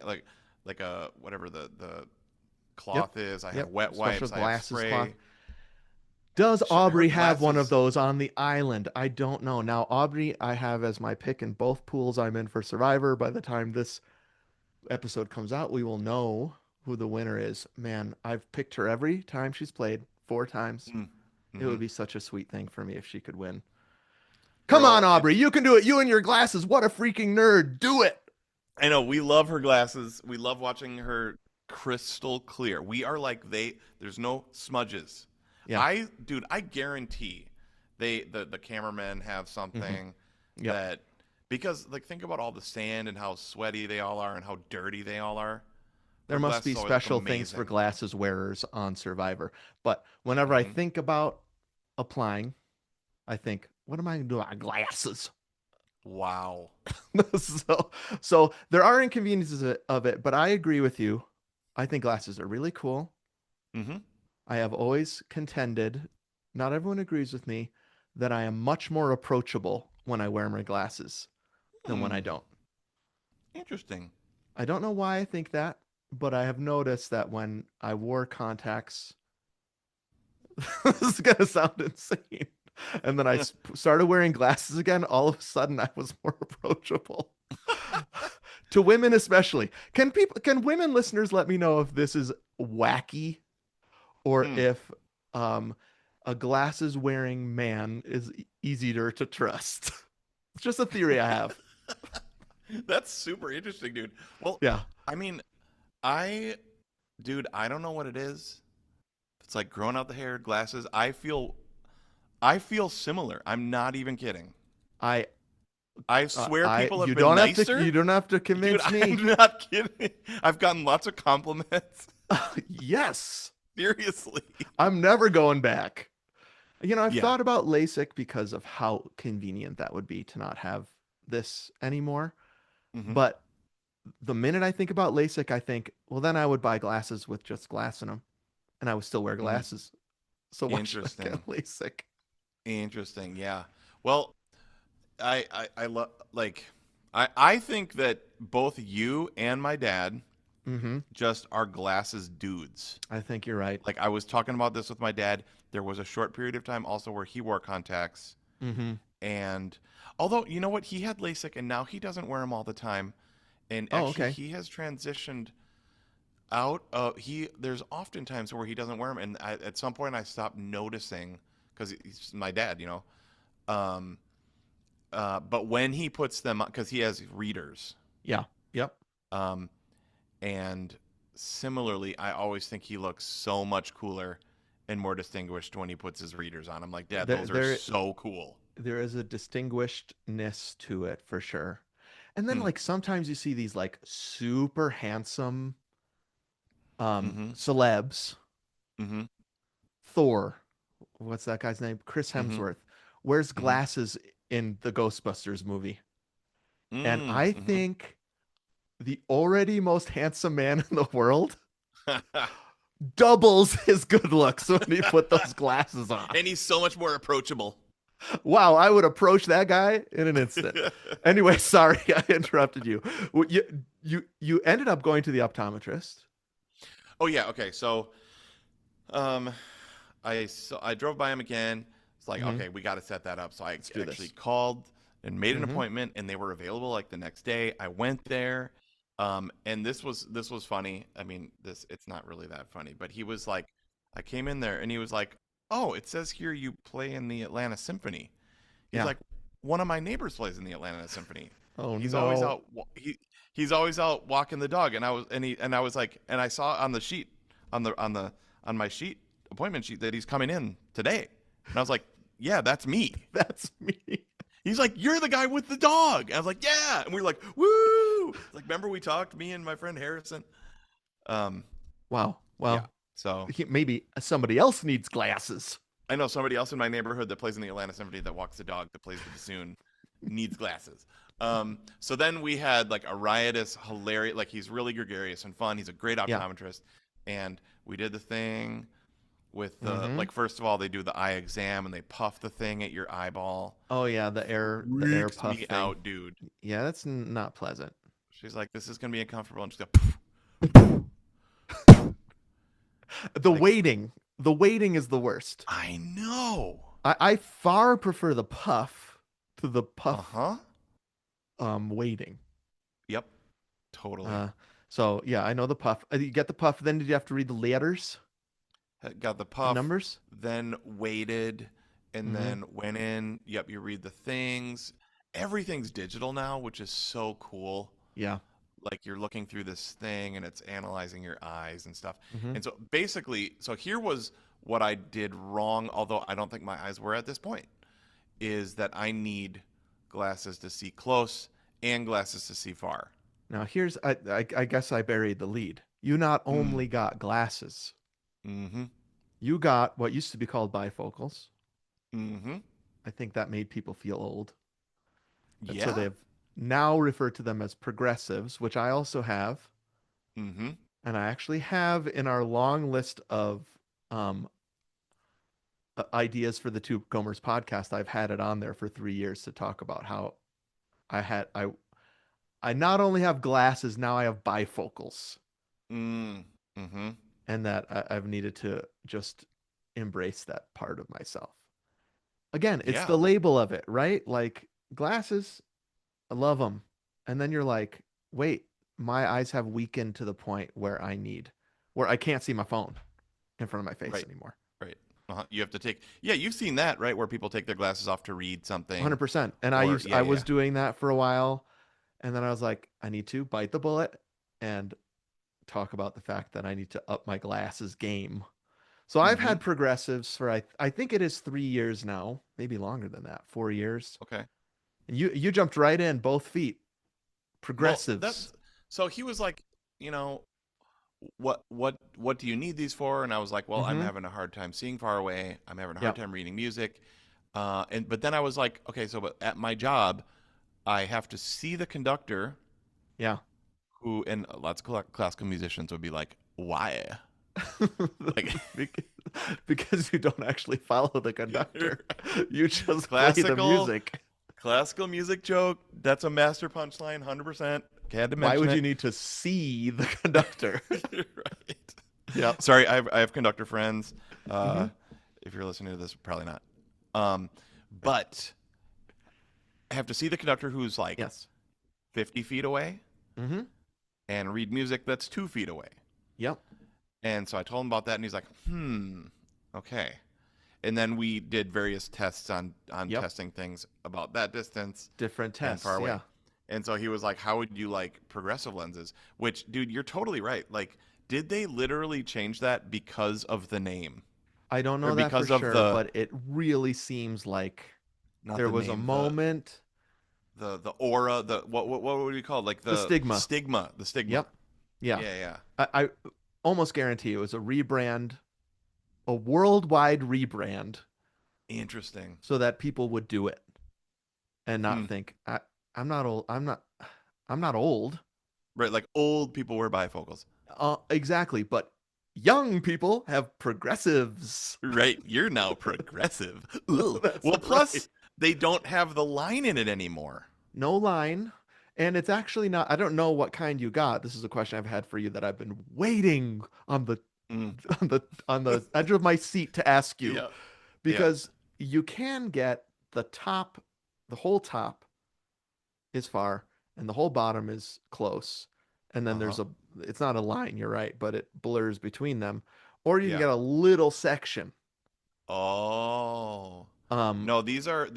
like a whatever the Yep. cloth is. I have Yep. wet Special wipes. I have glasses cloth. spray. Does Her Aubrey have one of glasses. those on the island? I don't know. Now, Aubrey, I have as my pick in both pools I'm in for Survivor. By the time this episode comes out, we will know who the winner is. Man, I've picked her every time she's played, 4 times. Mm. It would Hmm. be such a sweet thing for me if she could win. Come on, Girl, Aubrey, it's you can do it. You and your glasses. What a freaking nerd. Do it. I know we love her glasses. We love watching her crystal clear. We are like there's no smudges. Yeah. Dude, I guarantee the cameramen have Hmm. something Yep. that because like think about all the sand and how sweaty they all are and how dirty they all are. There Her must be glasses always look special things for amazing. glasses wearers on Survivor. But whenever I Hmm. think about applying, I think, what am I going to do with my glasses? Wow. so, so there are inconveniences of it, but I agree with you. I think glasses are really cool. Hmm. I have always contended, not everyone agrees with me, that I am much more approachable when I wear my glasses than when I Hmm. don't. Interesting. I don't know why I think that, but I have noticed that when I wore contacts, this is going to sound insane. And then I started wearing glasses again. All of a sudden, I was more approachable to women, especially. Can women listeners let me know if this is wacky or Hmm. if um, a glasses wearing man is easier to trust? It's just a theory I have. That's super interesting, dude. Well, Yeah, I mean, I dude, I don't know what it is. It's like growing out the hair, glasses. I feel similar. I'm not even kidding. I, I swear I, people have been you nicer. don't have to Dude, convince me. I'm not kidding. I've gotten lots of compliments. Yes, Seriously. I'm never going back. I've Yeah. thought about LASIK because of how convenient that would be to not have this anymore. Hmm. But the minute I think about LASIK, I think, well, then I would buy glasses with just glass in them, and I would still wear Mm. glasses. So why should I Interesting. get LASIK? Interesting. Yeah. Well, I love like I think that both you and my dad Mm-hmm. just are glasses dudes. I think you're right. Like I was talking about this with my dad. There was a short period of time also where he wore contacts, Mm-hmm. and although you know what, he had LASIK and now he doesn't wear them all the time. And Oh, actually, okay. he has transitioned out of he. There's often times where he doesn't wear them, and at some point I stopped noticing because he's my dad, you know. Um, but when he puts them, because he has readers, Yeah. Yep. um, and similarly, I always think he looks so much cooler and more distinguished when he puts his readers on. I'm like, Dad, There, those are there, so cool. there is a distinguishedness to it for sure. And then Hmm. like sometimes you see these like super handsome Mm-hmm. celebs. Mm-hmm. Thor, what's that guy's name? Chris Mm-hmm. Hemsworth wears Mm-hmm. glasses in the Ghostbusters movie. And I Mm-hmm. think the already most handsome man in the world doubles his good looks when he put those glasses on. And he's so much more approachable. Wow, I would approach that guy in an instant. Anyway, sorry I interrupted you. You ended up going to the optometrist. Oh yeah, okay. So, um, I drove by him again. It's like, Hmm. okay, we got to set that up. So I Let's do actually this. called and made an Hmm. appointment, and they were available like the next day. I went there, and this was funny. I mean, this it's not really that funny, but he was like, I came in there, and he was like, "Oh, it says here you play in the Atlanta Symphony." He's Yeah. like, "One of my neighbors plays in the Atlanta Symphony. Oh He's always no. out. He's always out walking the dog." And I was like, and I saw on the sheet on my sheet appointment sheet that he's coming in today. And I was like, yeah, that's me. That's me. He's like, you're the guy with the dog. And I was like, yeah. And we were like, woo. Like, remember we talked, me and my friend Harrison? Um, Wow. yeah. Well, So maybe somebody else needs glasses. I know somebody else in my neighborhood that plays in the Atlanta Symphony that walks the dog that plays the bassoon needs glasses. So then we had like a riotous, hilarious, like he's really gregarious and fun. He's a great Yeah. optometrist. And we did the thing with the Hmm. like first of all they do the eye exam and they puff the thing at your eyeball. Oh yeah, the air Freaks puff me thing. out, dude. Yeah, that's not pleasant. She's like, this is gonna be uncomfortable, and she's The like, waiting. The waiting is the worst. I know. I far prefer the puff to the puff Uh-huh. waiting. Yep. Totally. Uh, so yeah, I know the puff. You get the puff, then did you have to read the letters, Got the the puff, numbers? then waited, and Mm-hmm. then went in. Yep, you read the things. Everything's digital now, which is so cool. Yeah. Like you're looking through this thing and it's analyzing your eyes and stuff. Mm-hmm. And so basically, so here was what I did wrong, although I don't think my eyes were at this point, is that I need glasses to see close and glasses to see far. Now here's I guess I buried the lead. You not Mm. only got glasses, Mm-hmm. you got what used to be called bifocals. Mm-hmm. I think that made people feel old. And so Yeah. they've now referred to them as progressives, which I also have. Mm-hmm. And I actually have in our long list of um, ideas for the Two Gomers podcast. I've had it on there for 3 years to talk about how I had I not only have glasses, now I have bifocals, Mm. Mm-hmm. and that I've needed to just embrace that part of myself. Again, it's Yeah. the label of it, right? Like glasses, I love them. And then you're like, wait, my eyes have weakened to the point where I can't see my phone in front of my face Right. anymore. Right. You have to take. Yeah, you've seen that, right? Where people take their glasses off to read something, 100%. And or yeah, I yeah, was doing that for a while. And then I was like, I need to bite the bullet and talk about the fact that I need to up my glasses game. So yeah. I've Mm-hmm. had progressives for I think it is 3 years now, maybe longer than that, 4 years. Okay. And you jumped right in, both feet. Well, Progressives. that's so he was like, you know, what do you need these for? And I was like, well, I'm Mm-hmm. having a hard time seeing far away. I'm having a hard Yep. time reading music. And but then I was like, okay, so but at my job, I have to see the conductor Yeah. who, and lots of classical musicians would be like, why? Like Bec- because you don't actually follow the conductor. You just play the classical music. classical music joke. That's a master punchline, 100%. Had to Why mention would you it. need to see the conductor? Right. Yep. Sorry, I have conductor friends. Mm-hmm. If you're listening to this, probably not. Um, but I have to see the conductor who's like Yes. 50 feet away Mm-hmm. and read music that's 2 feet away. Yep. And so I told him about that, and he's like, okay. And then we did various tests on Yep. testing things about that distance Different and far tests. away. Yeah. And so he was like, how would you like progressive lenses? Which, dude, you're totally right. Like, did they literally change that because of the name? I don't Or know that for because of sure, but it really seems like not there the was a name, moment. the aura, the what would we call it? Like The the stigma. stigma, the stigma. Yep. Yeah. Yeah, yeah. I almost guarantee it was a rebrand, a worldwide rebrand, Interesting. so that people would do it and not Hmm. think I'm not old. I'm not old. Right, like old people wear bifocals. Exactly, but young people have progressives. Right, you're now progressive. Ooh. That's Well, right. plus they don't have the line in it anymore. No line. And it's actually not, I don't know what kind you got. This is a question I've had for you that I've been waiting on the Mm. on the edge of my seat to ask you, Yeah, yeah. because you can get the top, the whole top is far and the whole bottom is close. And then Uh-huh. there's it's not a line, you're right, but it blurs between them. Or you can Yeah. get a little section. Oh. Um, No, these are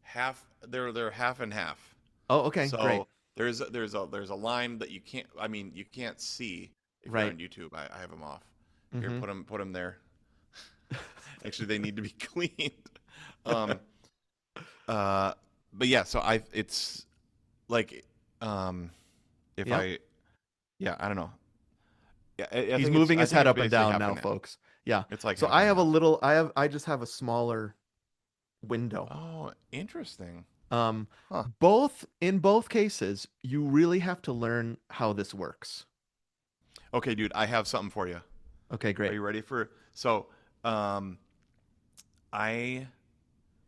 half they're half and half. oh, okay, great. So there's a line that you can't, I mean, you can't see if you're Right. on YouTube. I have them off. Here, Mm-hmm. put them there. Actually, they need to be cleaned. Um uh but yeah, so I it's like um if Yep. I yeah, I don't know. Yeah, I He's think it's moving I his think head it's up and basically down half now, and half. folks. Yeah. It's like So half I and have a half. little, I just have a smaller window. Oh, interesting. Um, Huh. in both cases, you really have to learn how this works. Okay, dude, I have something for you. Okay, Are great. you ready for so um I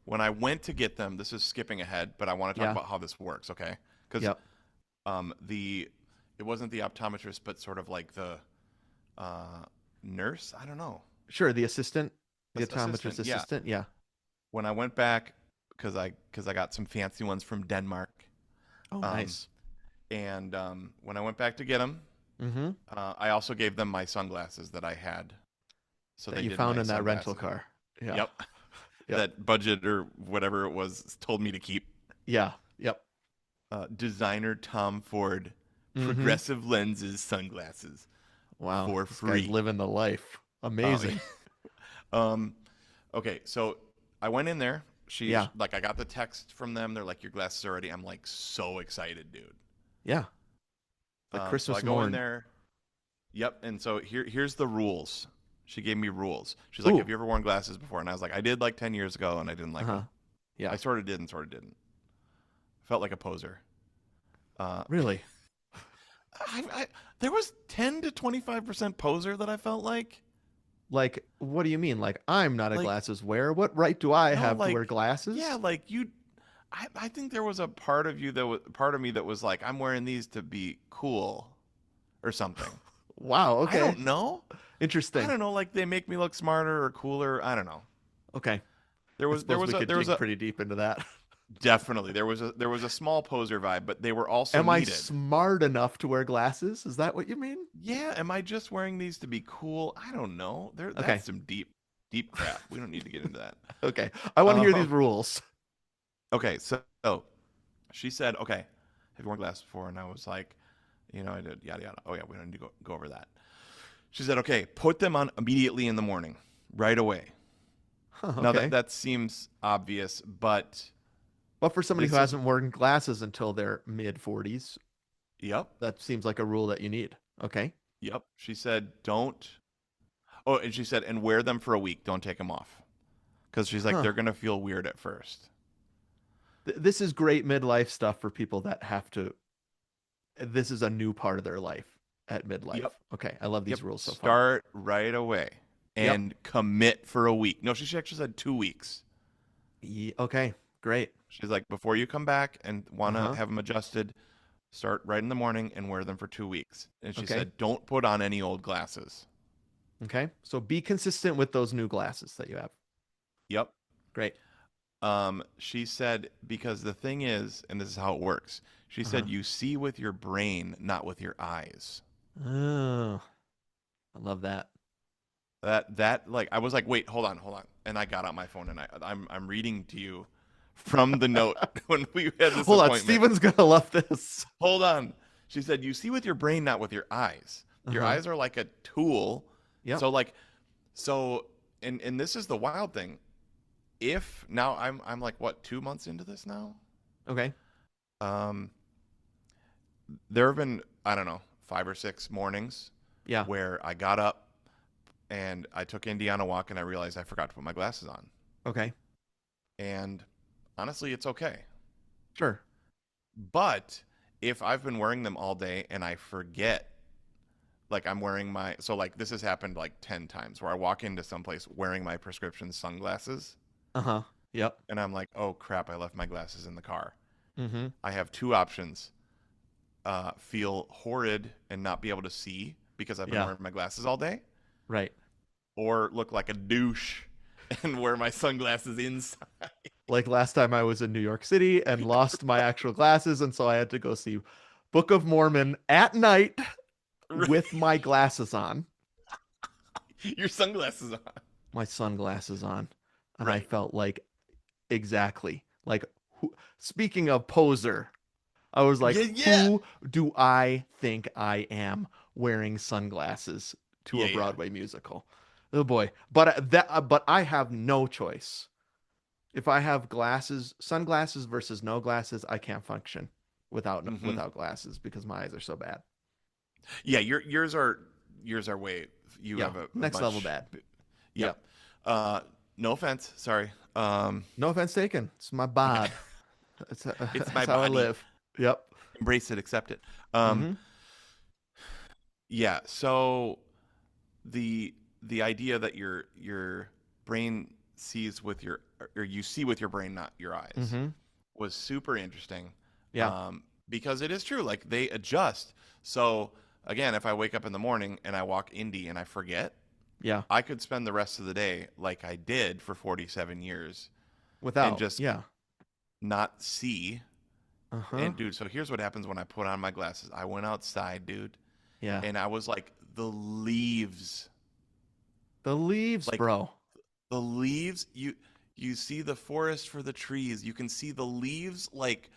when I went to get them, this is skipping ahead, but I want to talk Yeah. about how this works, okay? Because Yep. the it wasn't the optometrist, but sort of like the uh, nurse. I don't know. Sure, the assistant, the optometrist assistant. Yeah. assistant. Yeah. When I went back, because I got some fancy ones from Denmark, Oh, um, nice. and when I went back to get them, Mm-hmm. I also gave them my sunglasses that I had, so That they you did found my in that rental sunglasses. car. Yeah. Yep, Yep. that budget or whatever it was told me to keep. Yeah. Yep. Designer Tom Ford Mm-hmm. progressive lenses sunglasses Wow. for This guy's free. living the life. Uh, Amazing. um, okay, so I went in there. Yeah. Like I got the text from them. They're like, "Your glasses are ready." I'm like, so excited, dude. Yeah. Like So I Christmas go in morn. there. Yep. And so here's the rules. She gave me rules. She's like, "Have Ooh. you ever worn glasses before?" And I was like, "I did like 10 years ago, and I didn't like Uh-huh. them. I Yeah. sort of did and sort of didn't. Felt like a poser." Uh, Really? I there was 10 to 25% poser that I felt like. Like, what do you mean? Like, I'm not a Like glasses wearer. What right do I no, have to wear like yeah, glasses? like you. I think there was a part of you that was part of me that was like, I'm wearing these to be cool or something. Wow. I Okay. don't know. I Interesting. don't know. Like they make me look smarter or cooler. I don't know. Okay. There I was there suppose was we a could there was dig a pretty deep into that. definitely there was a small poser vibe, but they were also Am I needed. smart enough to wear glasses? Is that what you mean? Yeah, am I just wearing these to be cool? I don't know. Okay. That's some deep crap. We don't need to get into that. Okay. I want to hear these Um, rules. okay, so she said, "Okay, have you worn glasses before?" And I was like, I did yada yada. Oh yeah, we don't need to go over that. She said, "Okay, put them on immediately in the morning, right away." Huh, Now okay. that seems obvious, but But for somebody who this is hasn't worn glasses until their mid 40s, yep, that seems like a rule that you need. Okay. yep. She said, "Don't." Oh, and she said, "And wear them for a week. Don't take them off." Because she's like, Huh. they're gonna feel weird at first. This is great midlife stuff for people that have to. This is a new part of their life at midlife. Yep, Okay. I love yep. these rules so far. Start right away Yep. and commit for a week. No, she actually said 2 weeks. Okay. Great. She's like, before you come back and want to Uh-huh. have them adjusted, start right in the morning and wear them for 2 weeks. And she Okay. said, don't put on any old glasses. Okay. So be consistent with those new glasses that you have. Yep. Great. She said, because the thing is, and this is how it works, she Uh-huh. said, you see with your brain, not with your eyes. Oh, I love that. That like I was like, wait, hold on, and I got out my phone and I'm reading to you from the note when we had this Hold on. appointment. Steven's gonna love this. Hold on. She said, you see with your brain, not with your eyes. Your Uh-huh. eyes are like a tool. Yep. So like, so and this is the wild thing. If now I'm like what 2 months into this now. Okay. Um, there have been I don't know 5 or 6 mornings Yeah. where I got up and I took Indy on a walk and I realized I forgot to put my glasses on. Okay. And honestly, it's okay. Sure. But if I've been wearing them all day and I forget, like I'm wearing my, so like this has happened like 10 times where I walk into someplace wearing my prescription sunglasses Uh-huh. Yep. and I'm like, oh crap, I left my glasses in the car. Mm-hmm. I have two options: feel horrid and not be able to see because I've been Yeah. wearing my glasses all day, Right. or look like a douche and wear my sunglasses inside. Like last time I was in New York City and lost my actual glasses, and so I had to go see Book of Mormon at night with my glasses on, Your sunglasses on. my sunglasses on, and I Right. felt like exactly like speaking of poser, I was like, Yeah, yeah. who do I think I am wearing sunglasses to a Yeah, yeah. Broadway musical? Oh boy. But I have no choice. If I have glasses, sunglasses versus no glasses, I can't function Hmm. without glasses because my eyes are so bad. Yeah, yours are way. You Yeah, have a next level much. bad. Yep. Yep. No offense. Sorry. No offense taken. It's my bod. That's, It's my that's how I body. live. Yep. Embrace it. Accept it. Um, Mm-hmm. yeah. So the idea that your brain sees with your or you see with your brain, not your eyes, Mm-hmm. was super interesting. Yeah. Because it is true. Like they adjust. So again, if I wake up in the morning and I walk Indy and I forget, Yeah. I could spend the rest of the day like I did for 47 years and Without. just Yeah. not see. Uh-huh. And dude, so here's what happens when I put on my glasses. I went outside, dude, Yeah. and I was like, the leaves, The leaves, like bro. the leaves, you see the forest for the trees. You can see the leaves like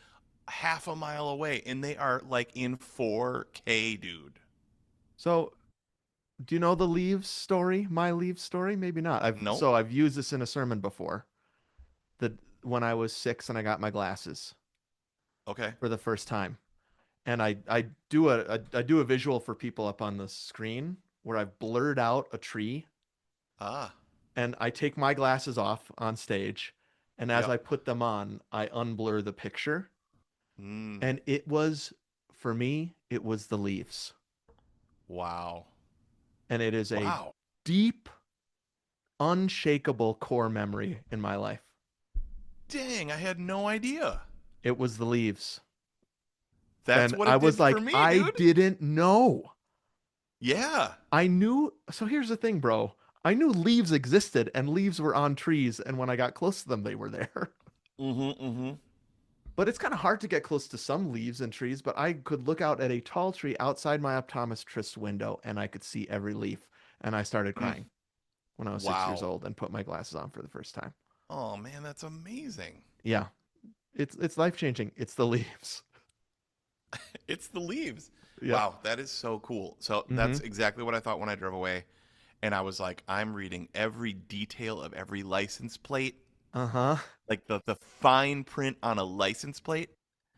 half a mile away, and they are like in 4K, dude. So, do you know the leaves story? My leaves story? Maybe not. Nope. I've used this in a sermon before. That when I was 6 and I got my glasses Okay. for the first time. And I do a visual for people up on the screen where I've blurred out a tree Ah. and I take my glasses off on stage, and as Yep. I put them on, I unblur the picture. Mm. And it was, for me, it was the leaves. Wow. And it is a Wow. deep, unshakable core memory in my life. Dang, I had no idea. It was the leaves. That's And what I it was did for like, me, I dude. didn't know. Yeah. I knew. So here's the thing, bro. I knew leaves existed and leaves were on trees. And when I got close to them, they were there. Mm-hmm. Mm-hmm. But it's kind of hard to get close to some leaves and trees. But I could look out at a tall tree outside my optometrist window and I could see every leaf. And I started Mm. crying when I was 6 years Wow. old and put my glasses on for the first time. Oh man, that's amazing. Yeah, it's life changing. It's the leaves. It's the leaves. Yep. Wow, that is so cool. So Mm-hmm. that's exactly what I thought when I drove away. And I was like, I'm reading every detail of every license plate, Uh-huh. like the fine print on a license plate.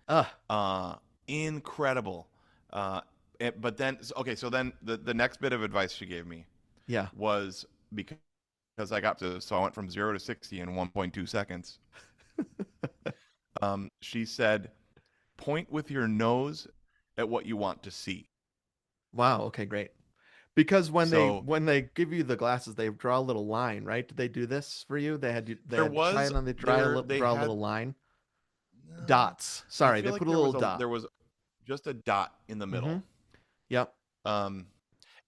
Uh, Uh, Incredible. But then, okay, so then the next bit of advice she gave me yeah. was because so I went from 0 to 60 in 1.2 seconds. She said, point with your nose at what you want to see. Wow. Okay, great. Because So when they give you the glasses, they draw a little line, right? Did they do this for you? They had to try it on. They they draw a had little line, no, dots. I Sorry, feel they like put a little dot. there was just a dot in the Mm-hmm. middle. Yep. Um,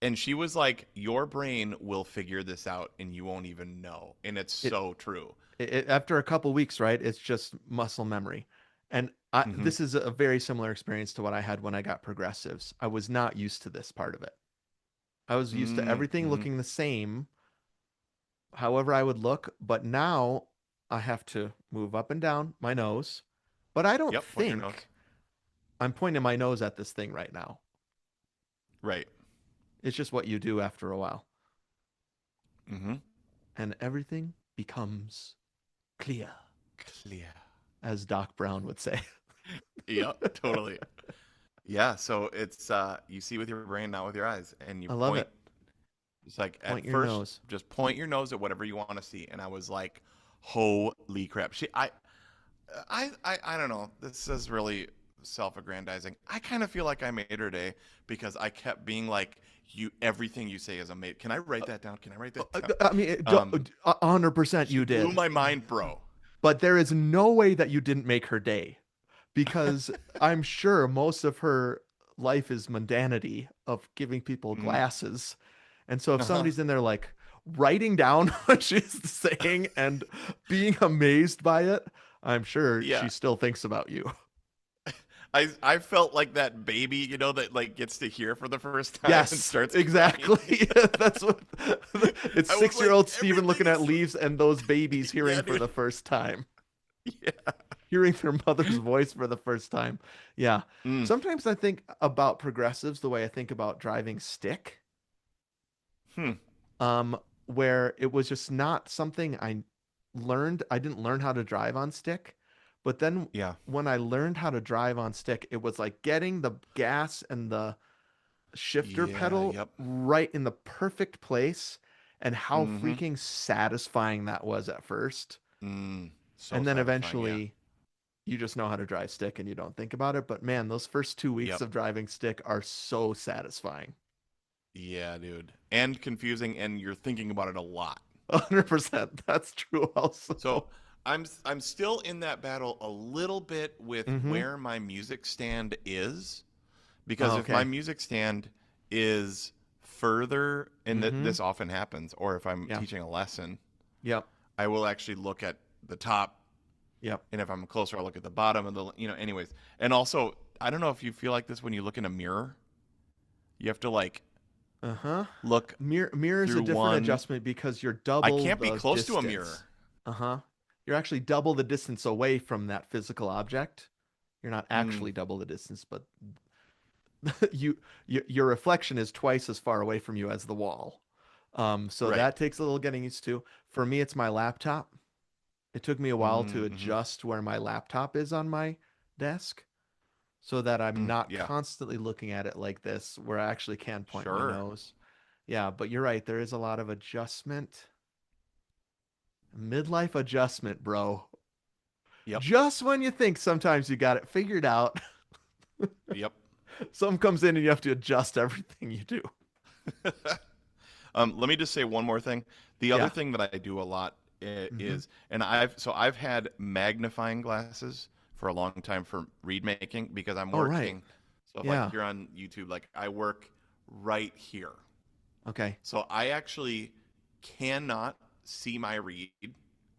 and she was like, "Your brain will figure this out, and you won't even know." And it's It, so true. after a couple weeks, right? It's just muscle memory, and Hmm. this is a very similar experience to what I had when I got progressives. I was not used to this part of it. I was used to everything Mm-hmm. looking the same, however I would look, but now I have to move up and down my nose. But I don't Yep. Point your nose. think I'm pointing my nose at this thing right now. Right. It's just what you do after a while. Mm-hmm. And everything becomes clear, Clear. as Doc Brown would say. Yep. Totally. Yeah. So it's you see with your brain, not with your eyes, and you I love point. it. It's like at Point your first, nose. just point your nose at whatever you want to see, and I was like, "Holy crap!" I don't know. This is really self-aggrandizing. I kind of feel like I made her day because I kept being like, "You, everything you say is amazing." Can I write that down? Can I write that down? I mean, Um, 100% she you blew did. my mind, bro. But there is no way that you didn't make her day because I'm sure most of her life is mundanity of giving people Mm, glasses. And so if uh-huh. somebody's in there like writing down what she's saying and being amazed by it, I'm sure Yeah, she still thinks about you. I felt like that baby, that like gets to hear for the first time and Yes, starts crying. exactly. That's what it's I was 6 year like, old Stephen everything looking at is, leaves and those babies yeah, hearing for dude, the first time. yeah. Hearing their mother's voice for the first time. Yeah. Mm, Sometimes I think about progressives the way I think about driving stick, hmm. where it was just not something I learned. I didn't learn how to drive on stick. But then Yeah. when I learned how to drive on stick, it was like getting the gas and the shifter Yeah. pedal Yep. right in the perfect place and how Mm-hmm. freaking satisfying that was at first. So And then satisfying. Yeah. eventually you just know how to drive stick and you don't think about it. But man, those first 2 weeks Yep. of driving stick are so satisfying. Yeah, dude. And confusing, and you're thinking about it a lot. 100%. That's true So also. I'm still in that battle a little bit with Mm-hmm. where my music stand is, because if my Okay. music stand is further, and Mm-hmm. this often happens, or if I'm Yep. teaching a lesson, Yep. I will actually look at the top, Yep. and if I'm closer, I'll look at the bottom of the, anyways. And also, I don't know if you feel like this when you look in a mirror. You have to like Uh-huh. look Mirror is a through different one. adjustment because you're I double can't be the close to a distance. mirror. Uh-huh. You're actually double the distance away from that physical object. You're not Mm, actually double the distance, but your reflection is twice as far away from you as the wall. So right. that takes a little getting used to. For me, it's my laptop. It took me a while to Mm-hmm. adjust where my laptop is on my desk so that I'm not Yeah. constantly looking at it like this, where I actually can point my Sure. nose. Yeah, but you're right. There is a lot of adjustment. Midlife adjustment, bro. Yep. Just when you think sometimes you got it figured out, Yep. something comes in and you have to adjust everything you do. Let me just say one more thing. The other Yeah. thing that I do a lot Hmm. is, and I've had magnifying glasses for a long time for read making because I'm Oh, right. working. So if like Yeah. you're on YouTube, like I work right here. Okay. So I actually cannot see my read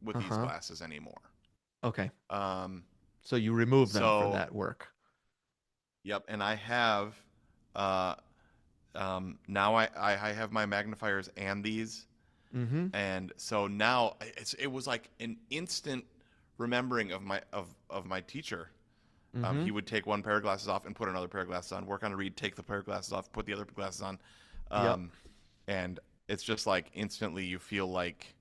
with these Uh-huh. glasses anymore. Okay. Um, So you remove them for so that work. yep, and I have uh, now I have my magnifiers and these. Mm-hmm. And so now it was like an instant remembering of my teacher. Mm-hmm. He would take one pair of glasses off and put another pair of glasses on, work on a read, take the pair of glasses off, put the other glasses on. Yep. Um, and it's just like instantly you feel like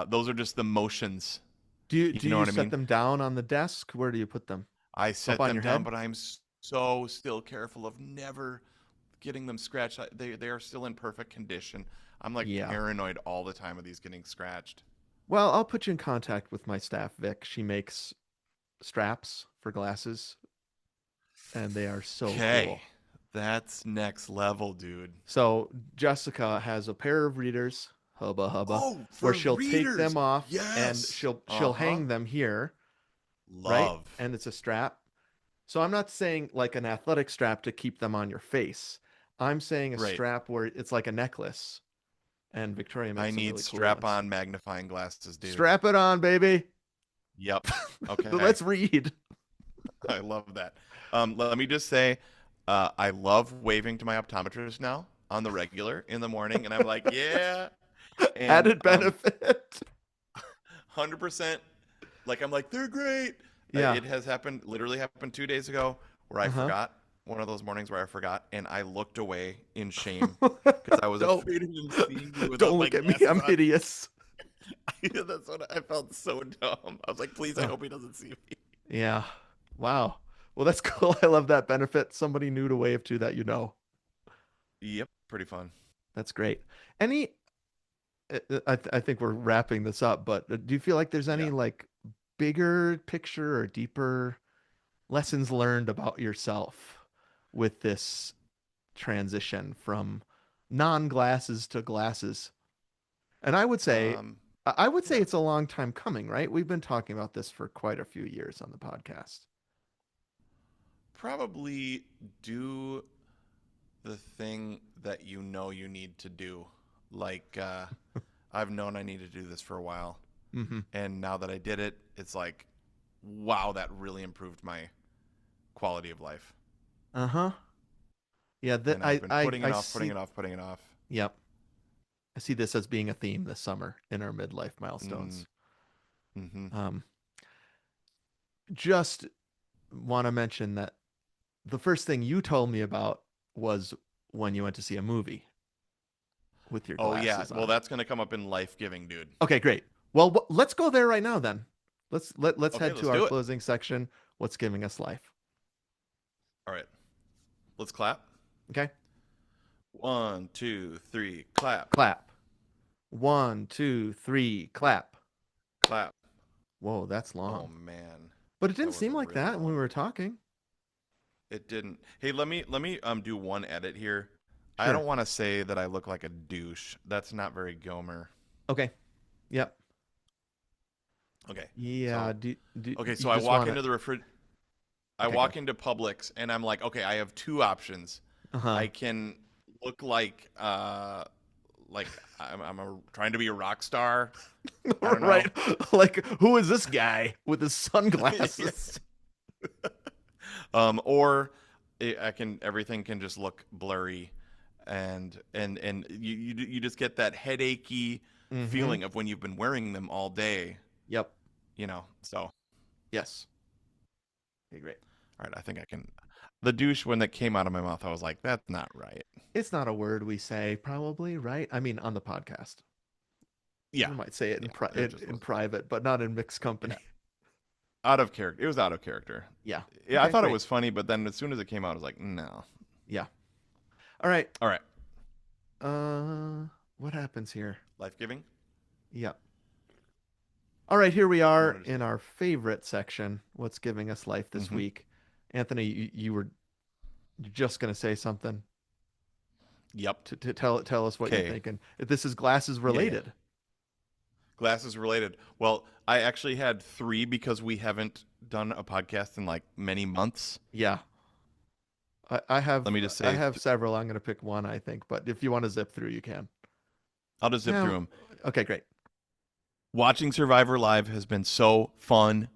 those are just the motions. Do You know you what I set mean? them down on the desk? Where do you put them? I Up set on them your down, head? but I'm so still careful of never getting them scratched. They are still in perfect condition. I'm like Yeah. paranoid all the time of these getting scratched. Well, I'll put you in contact with my staff, Vic. She makes straps for glasses, and they are so Okay. cool. That's next level, dude. So Jessica has a pair of readers, hubba hubba, Oh, where for she'll take readers. them off and Yes. she'll Uh-huh. hang them here, right? Love. And it's a strap. So I'm not saying like an athletic strap to keep them on your face. I'm saying a Right. strap where it's like a necklace. And Victoria I makes some need really cool ones. strap-on magnifying glasses, dude. Strap it on, baby. Yep. Okay. Let's read. I love that. Let me just say, I love waving to my optometrist now on the regular in the morning, and I'm like, yeah. And Added benefit. 100%. Like I'm like, they're great. Yeah. It has happened, literally happened 2 days ago, where I Uh-huh. forgot. One of those mornings where I forgot, and I looked away in shame because I was Don't afraid of him seeing me don't without my look at me. glasses I'm on. hideous. That's what I felt so dumb. I was like, please, I Oh, hope he doesn't see me. yeah. Wow. Well, that's cool. I love that benefit. Somebody new to wave to that you know. Yep, pretty fun. That's great. Any I think we're wrapping this up, but do you feel like there's any Yeah. like bigger picture or deeper lessons learned about yourself with this transition from non-glasses to glasses? And Um, I would say yeah. it's a long time coming, right? We've been talking about this for quite a few years on the podcast. Probably do the thing that you know you need to do. Like, I've known I need to do this for a while. Hmm. And now that I did it, it's like, wow, that really improved my quality of life. Uh-huh. Yeah, that And I've been putting I it off, putting see. it off, putting it off. Yep. I see this as being a theme this summer in our midlife Mm, milestones. mm-hmm. Um, just want to mention that the first thing you told me about was when you went to see a movie with your Oh yeah, glasses well on. that's gonna come up in life giving, dude. Okay, great. Well, let's go there right now then. Let's Okay, head let's to our do it. closing section. What's giving us life? All right, let's clap. Okay? 1, 2, 3, clap, Clap. One, two, three, clap. clap. Whoa, that's Oh long. man, But it that didn't was seem like really that when we long. were talking. It didn't. Hey, let me do one edit here. I Sure. don't want to say that I look like a douche. That's not very Gomer. Okay. Yep. Okay, Yeah. so okay, so You I just walk want to? into the refri- I Okay, go. walk into Publix and I'm like, okay, I have two options. Uh huh. I can look like trying to be a rock star. I don't Right? know. Like, who is this guy with his Yeah. sunglasses? Or I can everything can just look blurry, and you just get that headachy Mm-hmm. feeling of when you've been wearing them all day. Yep. So all Yes. Okay, great. right, I think I can. The douche when that came out of my mouth, I was like, that's not right. It's not a word we say, probably, right? I mean, on the podcast. Yeah, We might say it yeah, it just in was private, but not in mixed yeah company. out of character. It was out of character. Yeah. Yeah, I Okay, thought it great. was funny, but then as soon as it came out, I was like, no. Yeah. All right. All right, Uh, what happens here? life giving. Yeah. All right, here we You are want to just in our favorite section, what's giving us life this mm-hmm. week. Anthony, you were just going to say something Yep. to tell us what you're Okay. thinking. If this is glasses Yeah, yeah. related. Glasses related. Well, I actually had three because we haven't done a podcast in like many months. Yeah. I Let me just I say, have several. I'm going to pick one, I think, but if you want to zip through, you can. I'll just zip through Now, them. okay, great. Watching Survivor Live has been so fun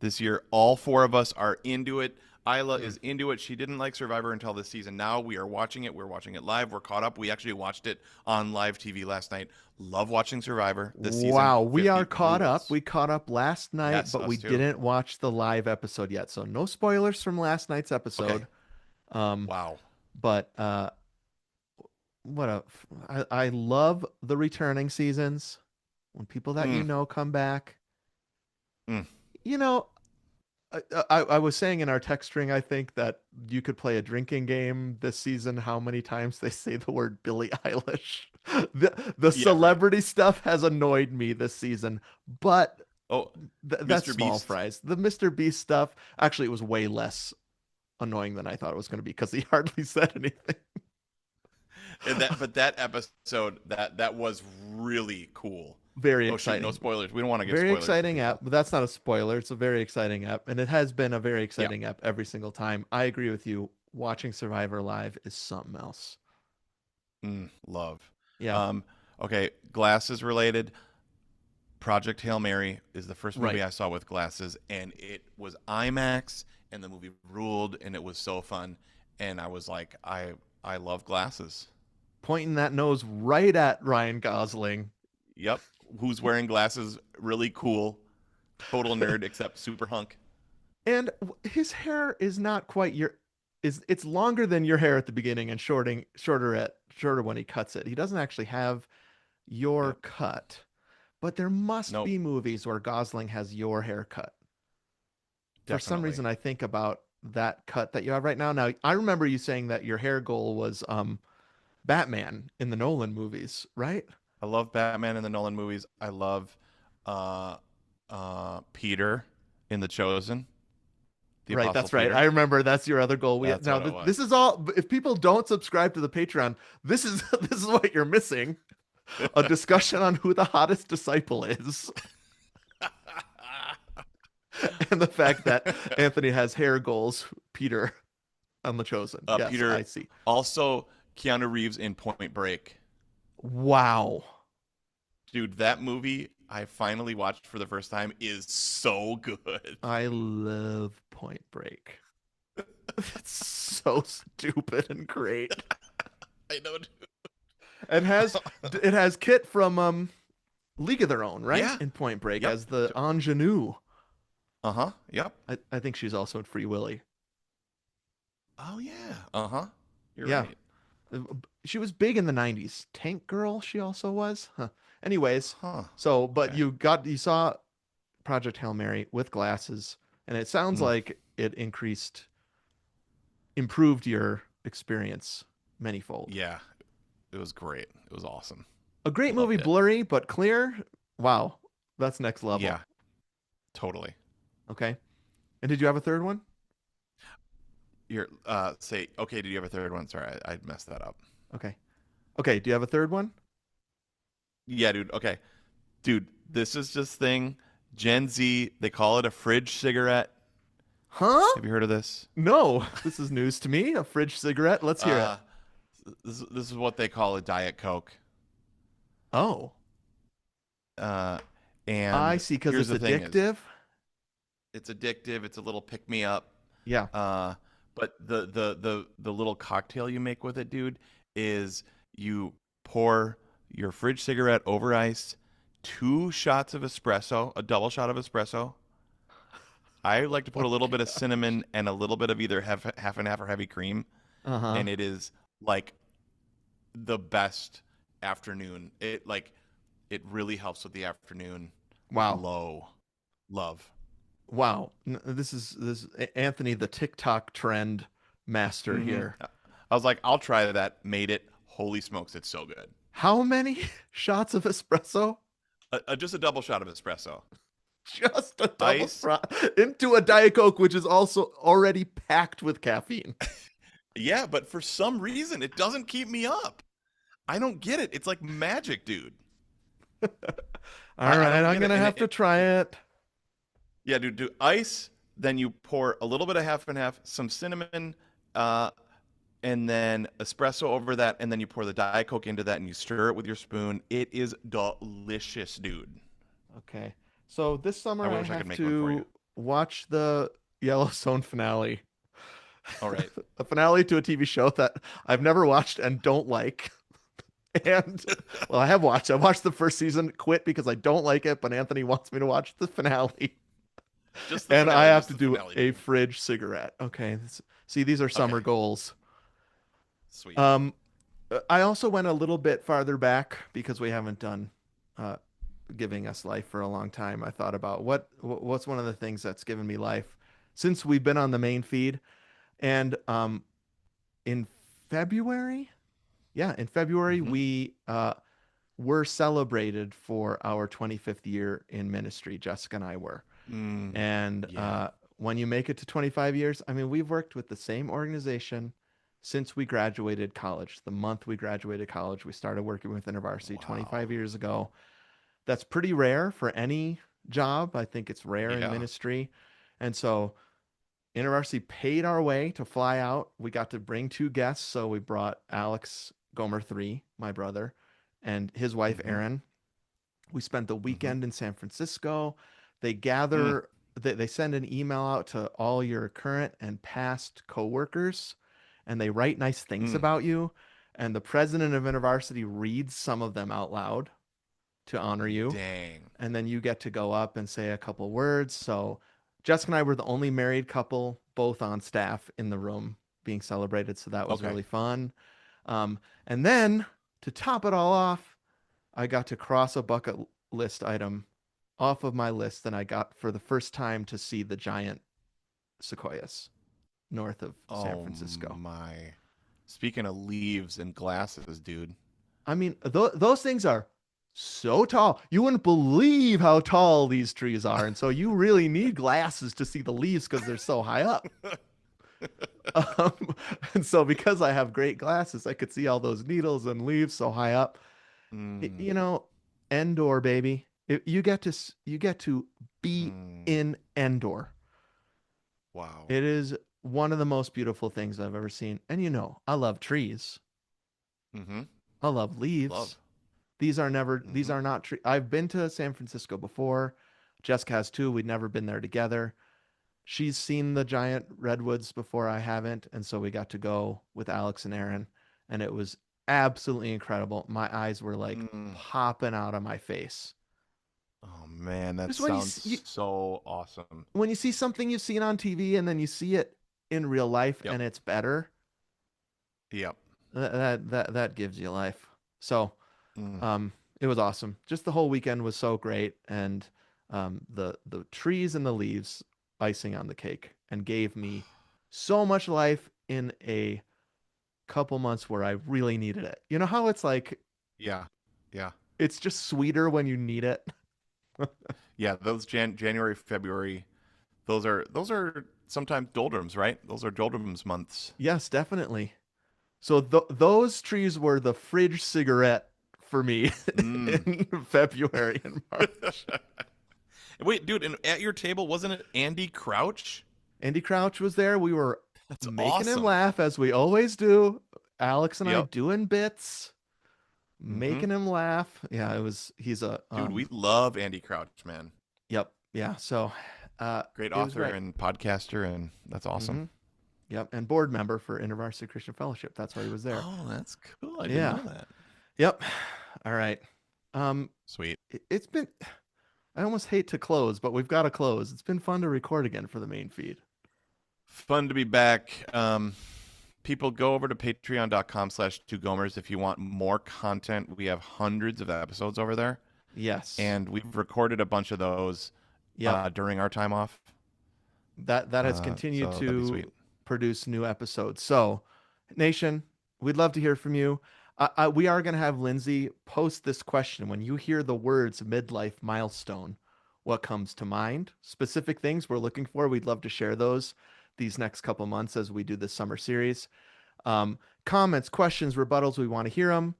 this year. All four of us are into it. Isla Mm. is into it. She didn't like Survivor until this season. Now we are watching it. We're watching it live. We're caught up. We actually watched it on live TV last night. Love watching Survivor. This season, Wow, we are 50 caught up. rules. We caught up last night, Yes, but we us too. didn't watch the live episode yet. So no spoilers from last night's Okay. episode. Um, Wow. but what a I love the returning seasons when people that you Mm, know come back. mm. You know, I was saying in our text string, I think that you could play a drinking game this season. How many times they say the word Billie Eilish? The Yeah, right. celebrity stuff has annoyed me this season, but Oh, that's Mr. small Beast. fries. The Mr. Beast stuff actually it was way less annoying than I thought it was going to be because he hardly said anything. And but that episode that was really cool. Very Oh shoot, no exciting. spoilers. We don't want to give Very spoilers to exciting app, people. but that's not a spoiler. It's a very exciting app, and it has been a very Yeah. exciting app every single time. I agree with you. Watching Survivor live is something else. Love. Yeah, Um, okay, glasses related. Project Hail Mary is the first movie right. I saw with glasses, and it was IMAX, and the movie ruled, and it was so fun. And I was like, I love glasses. Pointing that nose right at Ryan Gosling. Yep. Who's wearing glasses? Really cool. Total nerd, except super hunk. And his hair is not quite your is it's longer than your hair at the beginning and shorter when he cuts it. He doesn't actually have your Yep. cut, but there must Nope. be movies where Gosling has your haircut. For some Definitely. reason I think about that cut that you have right now. Now, I remember you saying that your hair goal was Batman in the Nolan movies, right? I love Batman in the Nolan movies. I love uh, Peter in The Chosen, the Right, Apostle that's right. I Peter. remember that's your other goal. We That's now what it this was. is all if people don't subscribe to the Patreon, this is this is what you're missing. A discussion on who the hottest disciple is and the fact that Anthony has hair goals, Peter on The Chosen. Yes, I Peter, see. also Keanu Reeves in Point Break. Wow. Dude, that movie I finally watched for the first time is so good. I love Point Break. It's so stupid and great. I know, dude. And has it has Kit from League of Their Own, right? Yeah. In Point Break Yep. as the ingenue. Uh huh. Yep. I think she's also in Free Willy. Oh yeah. Uh huh. You're Yeah. right. She was big in the 90s. Tank Girl, she also was. Huh. Anyways, Huh. so but Okay. you saw Project Hail Mary with glasses, and it sounds Mm. like it improved your experience manyfold. Yeah. It was great. It was awesome. A great movie, Loved it. blurry but clear. Wow, that's next level. Yeah. Totally. Okay. And did you have a third one? Here, say, okay, did you have a third one? Sorry, I messed that up. Okay. Okay, do you have a third one? Yeah, dude. Okay. Dude, this is just thing. Gen Z, they call it a fridge cigarette. Huh? Have you heard of this? No, this is news to me. A fridge cigarette. Let's hear it. Uh, This is what they call a Diet Coke. Oh, Uh, I and see, because here's it's the thing: is addictive. it's addictive. It's a little pick me up. Yeah. Uh, but the little cocktail you make with it, dude, is you pour your fridge cigarette over ice, 2 shots of espresso, a double shot of espresso. I like to Oh put a little my bit of gosh. cinnamon and a little bit of either half and half or heavy cream, Uh-huh. and it is like the best afternoon. It really helps with the afternoon Wow. low. Love. Wow. This is Anthony, the TikTok trend master Mm-hmm. here. I was like, I'll try that. Made it. Holy smokes, it's so good. How many shots of espresso? Just a double shot of espresso. Just a double Ice. shot into a Diet Coke, which is also already packed with caffeine. Yeah, but for some reason, it doesn't keep me up. I don't get it. It's like magic, dude. All I right, don't I'm get it. gonna And have to try it. yeah, dude, do ice. Then you pour a little bit of half and half, some cinnamon, uh, and then espresso over that, and then you pour the Diet Coke into that, and you stir it with your spoon. It is delicious, dude. Okay. So this I summer I wish I could have make one for you. to watch the Yellowstone finale. All right. A finale to a TV show that I've never watched and don't like. And well, I have watched. I watched the first season, quit because I don't like it, but Anthony wants me to watch the finale. Just the And I finale, have just to the do finale, a dude. fridge cigarette. Okay. See, these are summer Okay, goals. sweet. Um, I also went a little bit farther back because we haven't done uh, giving us life for a long time. I thought about what's one of the things that's given me life since we've been on the main feed. And in February, yeah, in February Mm-hmm. we were celebrated for our 25th year in ministry. Jessica and I were. And Yeah. when you make it to 25 years, I mean, we've worked with the same organization since we graduated college. The month we graduated college, we started working with InterVarsity Wow. 25 years ago. That's pretty rare for any job. I think it's rare in Yeah. ministry. And so InterVarsity paid our way to fly out. We got to bring 2 guests. So we brought Alex Gomer 3, my brother, and his wife, Mm-hmm. Erin. We spent the Mm-hmm. weekend in San Francisco. They Mm. gather, they send an email out to all your current and past coworkers, and they write nice things Mm. about you. And the president of InterVarsity reads some of them out loud to honor you. Dang. And then you get to go up and say a couple words. So Jessica and I were the only married couple, both on staff in the room being celebrated. So that was Okay. really fun. And then to top it all off, I got to cross a bucket list item off of my list, and I got for the first time to see the giant sequoias north of San Oh Francisco. my. Speaking of leaves and glasses, dude. I mean, those things are so tall. You wouldn't believe how tall these trees are. And so you really need glasses to see the leaves because they're so high up. Um, and so because I have great glasses, I could see all those needles and leaves so high up. Mm. You know, Endor, baby. You get to be Mm. in Endor. Wow. It is one of the most beautiful things I've ever seen. And I love trees. Mm-hmm. I love leaves. Love. These Mm-hmm. are not trees. I've been to San Francisco before. Jessica has too. We'd never been there together. She's seen the giant redwoods before I haven't. And so we got to go with Alex and Aaron. And it was absolutely incredible. My eyes were like Mm. popping out of my face. Oh man, that Just when sounds so awesome. when you see something you've seen on TV and then you see it in real life Yep. and it's better, Yep. that gives you life. So, Mm. um, it was awesome. Just the whole weekend was so great, and the trees and the leaves icing on the cake, and gave me so much life in a couple months where I really needed it. You know how it's like Yeah. Yeah. it's just sweeter when you need it. Yeah. Those January, February, those are sometimes doldrums, right? Those are doldrums months. Yes, definitely. So those trees were the fridge cigarette for me Mm. in February and March. Wait, dude, and at your table wasn't it Andy Crouch? Andy Crouch was there. We were That's making him awesome. laugh as we always do. Alex and I Yep. doing bits, Mm-hmm. making him laugh. Yeah, he's a Dude, we love Andy Crouch, man. yep, yeah. So Great it was author great. and podcaster, and that's awesome. Mm-hmm. Yep, and board member for InterVarsity Christian Fellowship. That's why he was there. Oh, that's cool. I didn't Yeah. know that. Yep. All right. Um, Sweet. it's been. I almost hate to close, but we've got to close. It's been fun to record again for the main feed. Fun to be back. People go over to patreon.com/2gomers if you want more content. We have hundreds of episodes over there, Yes. and we've recorded a bunch of those Yep. during our time off. That has continued So that'd be to sweet. produce new episodes. So, Nation, we'd love to hear from you. We are going to have Lindsay post this question. When you hear the words midlife milestone, what comes to mind? Specific things we're looking for. We'd love to share those these next couple months as we do this summer series. Comments, questions, rebuttals, we want to hear them.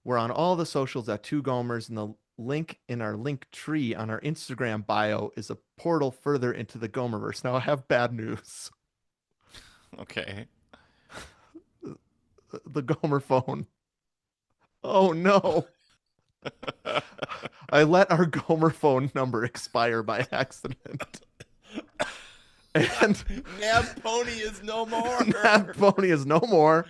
We're on all the socials at Two Gomers, and the link in our link tree on our Instagram bio is a portal further into the Gomerverse. Now, I have bad news. Okay. The Gomer phone. Oh no. I let our Gomer phone number expire by accident. And Nab Pony is no more. that phone is no more.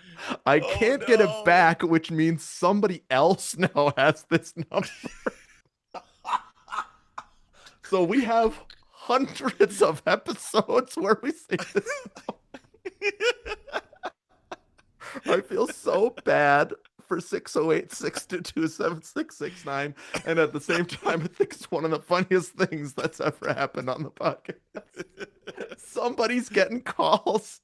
I Oh can't get it no. back, which means somebody else now has this number. So we have hundreds of episodes where we say this. I feel so bad for 608-622-7669. And at the same time, I think it's one of the funniest things that's ever happened on the podcast. Somebody's getting calls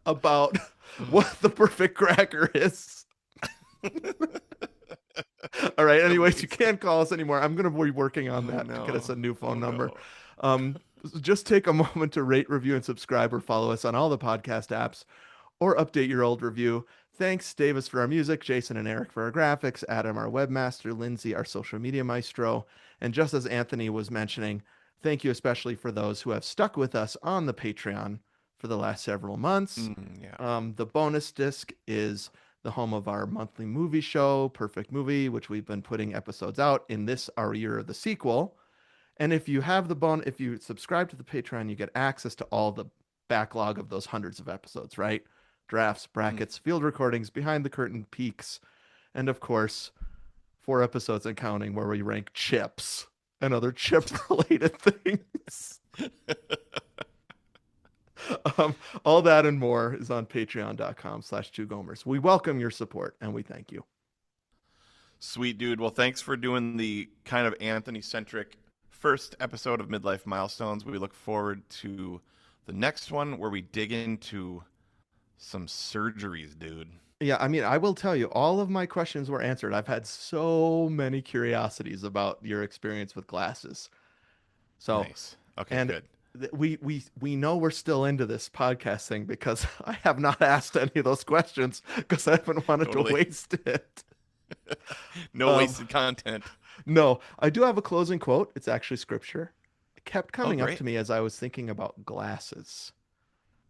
about what the perfect cracker is. All right. Anyways, you can't call us anymore. I'm going to be working on Oh that to get us no. a new Oh phone number. no. Um, just take a moment to rate, review, and subscribe or follow us on all the podcast apps or update your old review. Thanks, Davis, for our music, Jason and Eric for our graphics, Adam, our webmaster, Lindsay, our social media maestro. And just as Anthony was mentioning, thank you especially for those who have stuck with us on the Patreon for the last several months. Yeah. The bonus disc is the home of our monthly movie show, Perfect Movie, which we've been putting episodes out in this our year of the sequel. And if you have if you subscribe to the Patreon, you get access to all the backlog of those hundreds of episodes, right? Drafts, Mm. brackets, field recordings, behind the curtain peeks, and of course, 4 episodes and counting where we rank chips and other chip related things. All that and more is on patreon.com/2gomers. We welcome your support and we thank you. Sweet dude. Well, thanks for doing the kind of Anthony centric first episode of Midlife Milestones. We look forward to the next one where we dig into some surgeries, dude. Yeah, I mean, I will tell you, all of my questions were answered. I've had so many curiosities about your experience with glasses. So, Nice. Okay, and good. we know we're still into this podcast thing because I have not asked any of those questions because I haven't wanted to Totally. waste it. No Um, wasted content. no, I do have a closing quote. It's actually scripture. It kept Oh, coming up great. to me as I was thinking about glasses.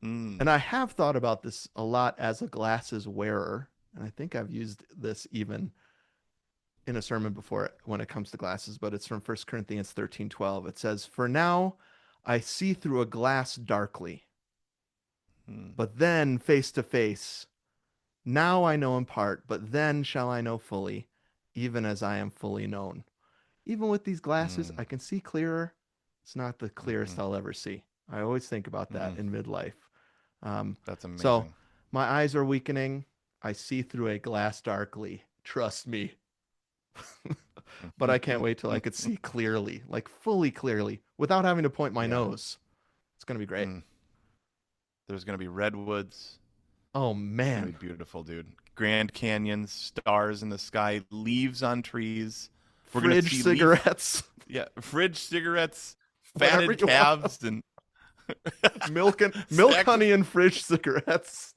Mm. And I have thought about this a lot as a glasses wearer. And I think I've used this even in a sermon before when it comes to glasses, but it's from 1 Corinthians 13:12. It says, "For now I see through a glass darkly, Mm. but then face to face. Now I know in part, but then shall I know fully, even as I am fully known." Even with these glasses, Mm. I can see clearer. It's not the clearest Mm-hmm. I'll ever see. I always think about that Mm. in midlife. That's So amazing. my eyes are weakening. I see through a glass darkly. Trust me. But I can't wait till I could see clearly, like fully clearly, without having to point my Yeah. nose. It's going to be great. Mm. There's going to be redwoods. Oh, It's going to man. be beautiful, dude. Grand canyons, stars in the sky, leaves on trees. We're going to Fridge see leaf, cigarettes, yeah, fridge cigarettes, whatever fatted you want. calves, and Milk, stacks of honey, and fridge cigarettes.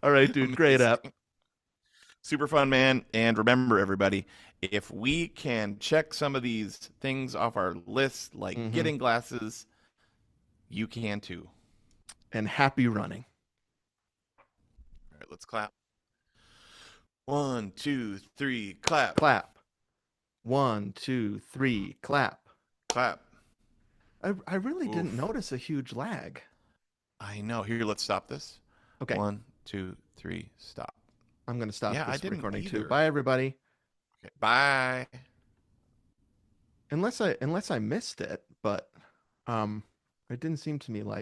All right, dude. Great app. amazing. Super fun, man. And remember, everybody, if we can check some of these things off our list, like Mm-hmm. getting glasses, you can too. and happy running. All right, let's clap. 1, 2, 3, clap. Clap. 1, 2, 3, clap. Clap. I really didn't Oof. notice a huge lag. I know. Here, let's stop this. Okay, 1, 2, 3, stop. I'm going to stop Yeah, I this didn't recording too. either. Bye, everybody. Okay, bye. Unless I missed it, but it didn't seem to me like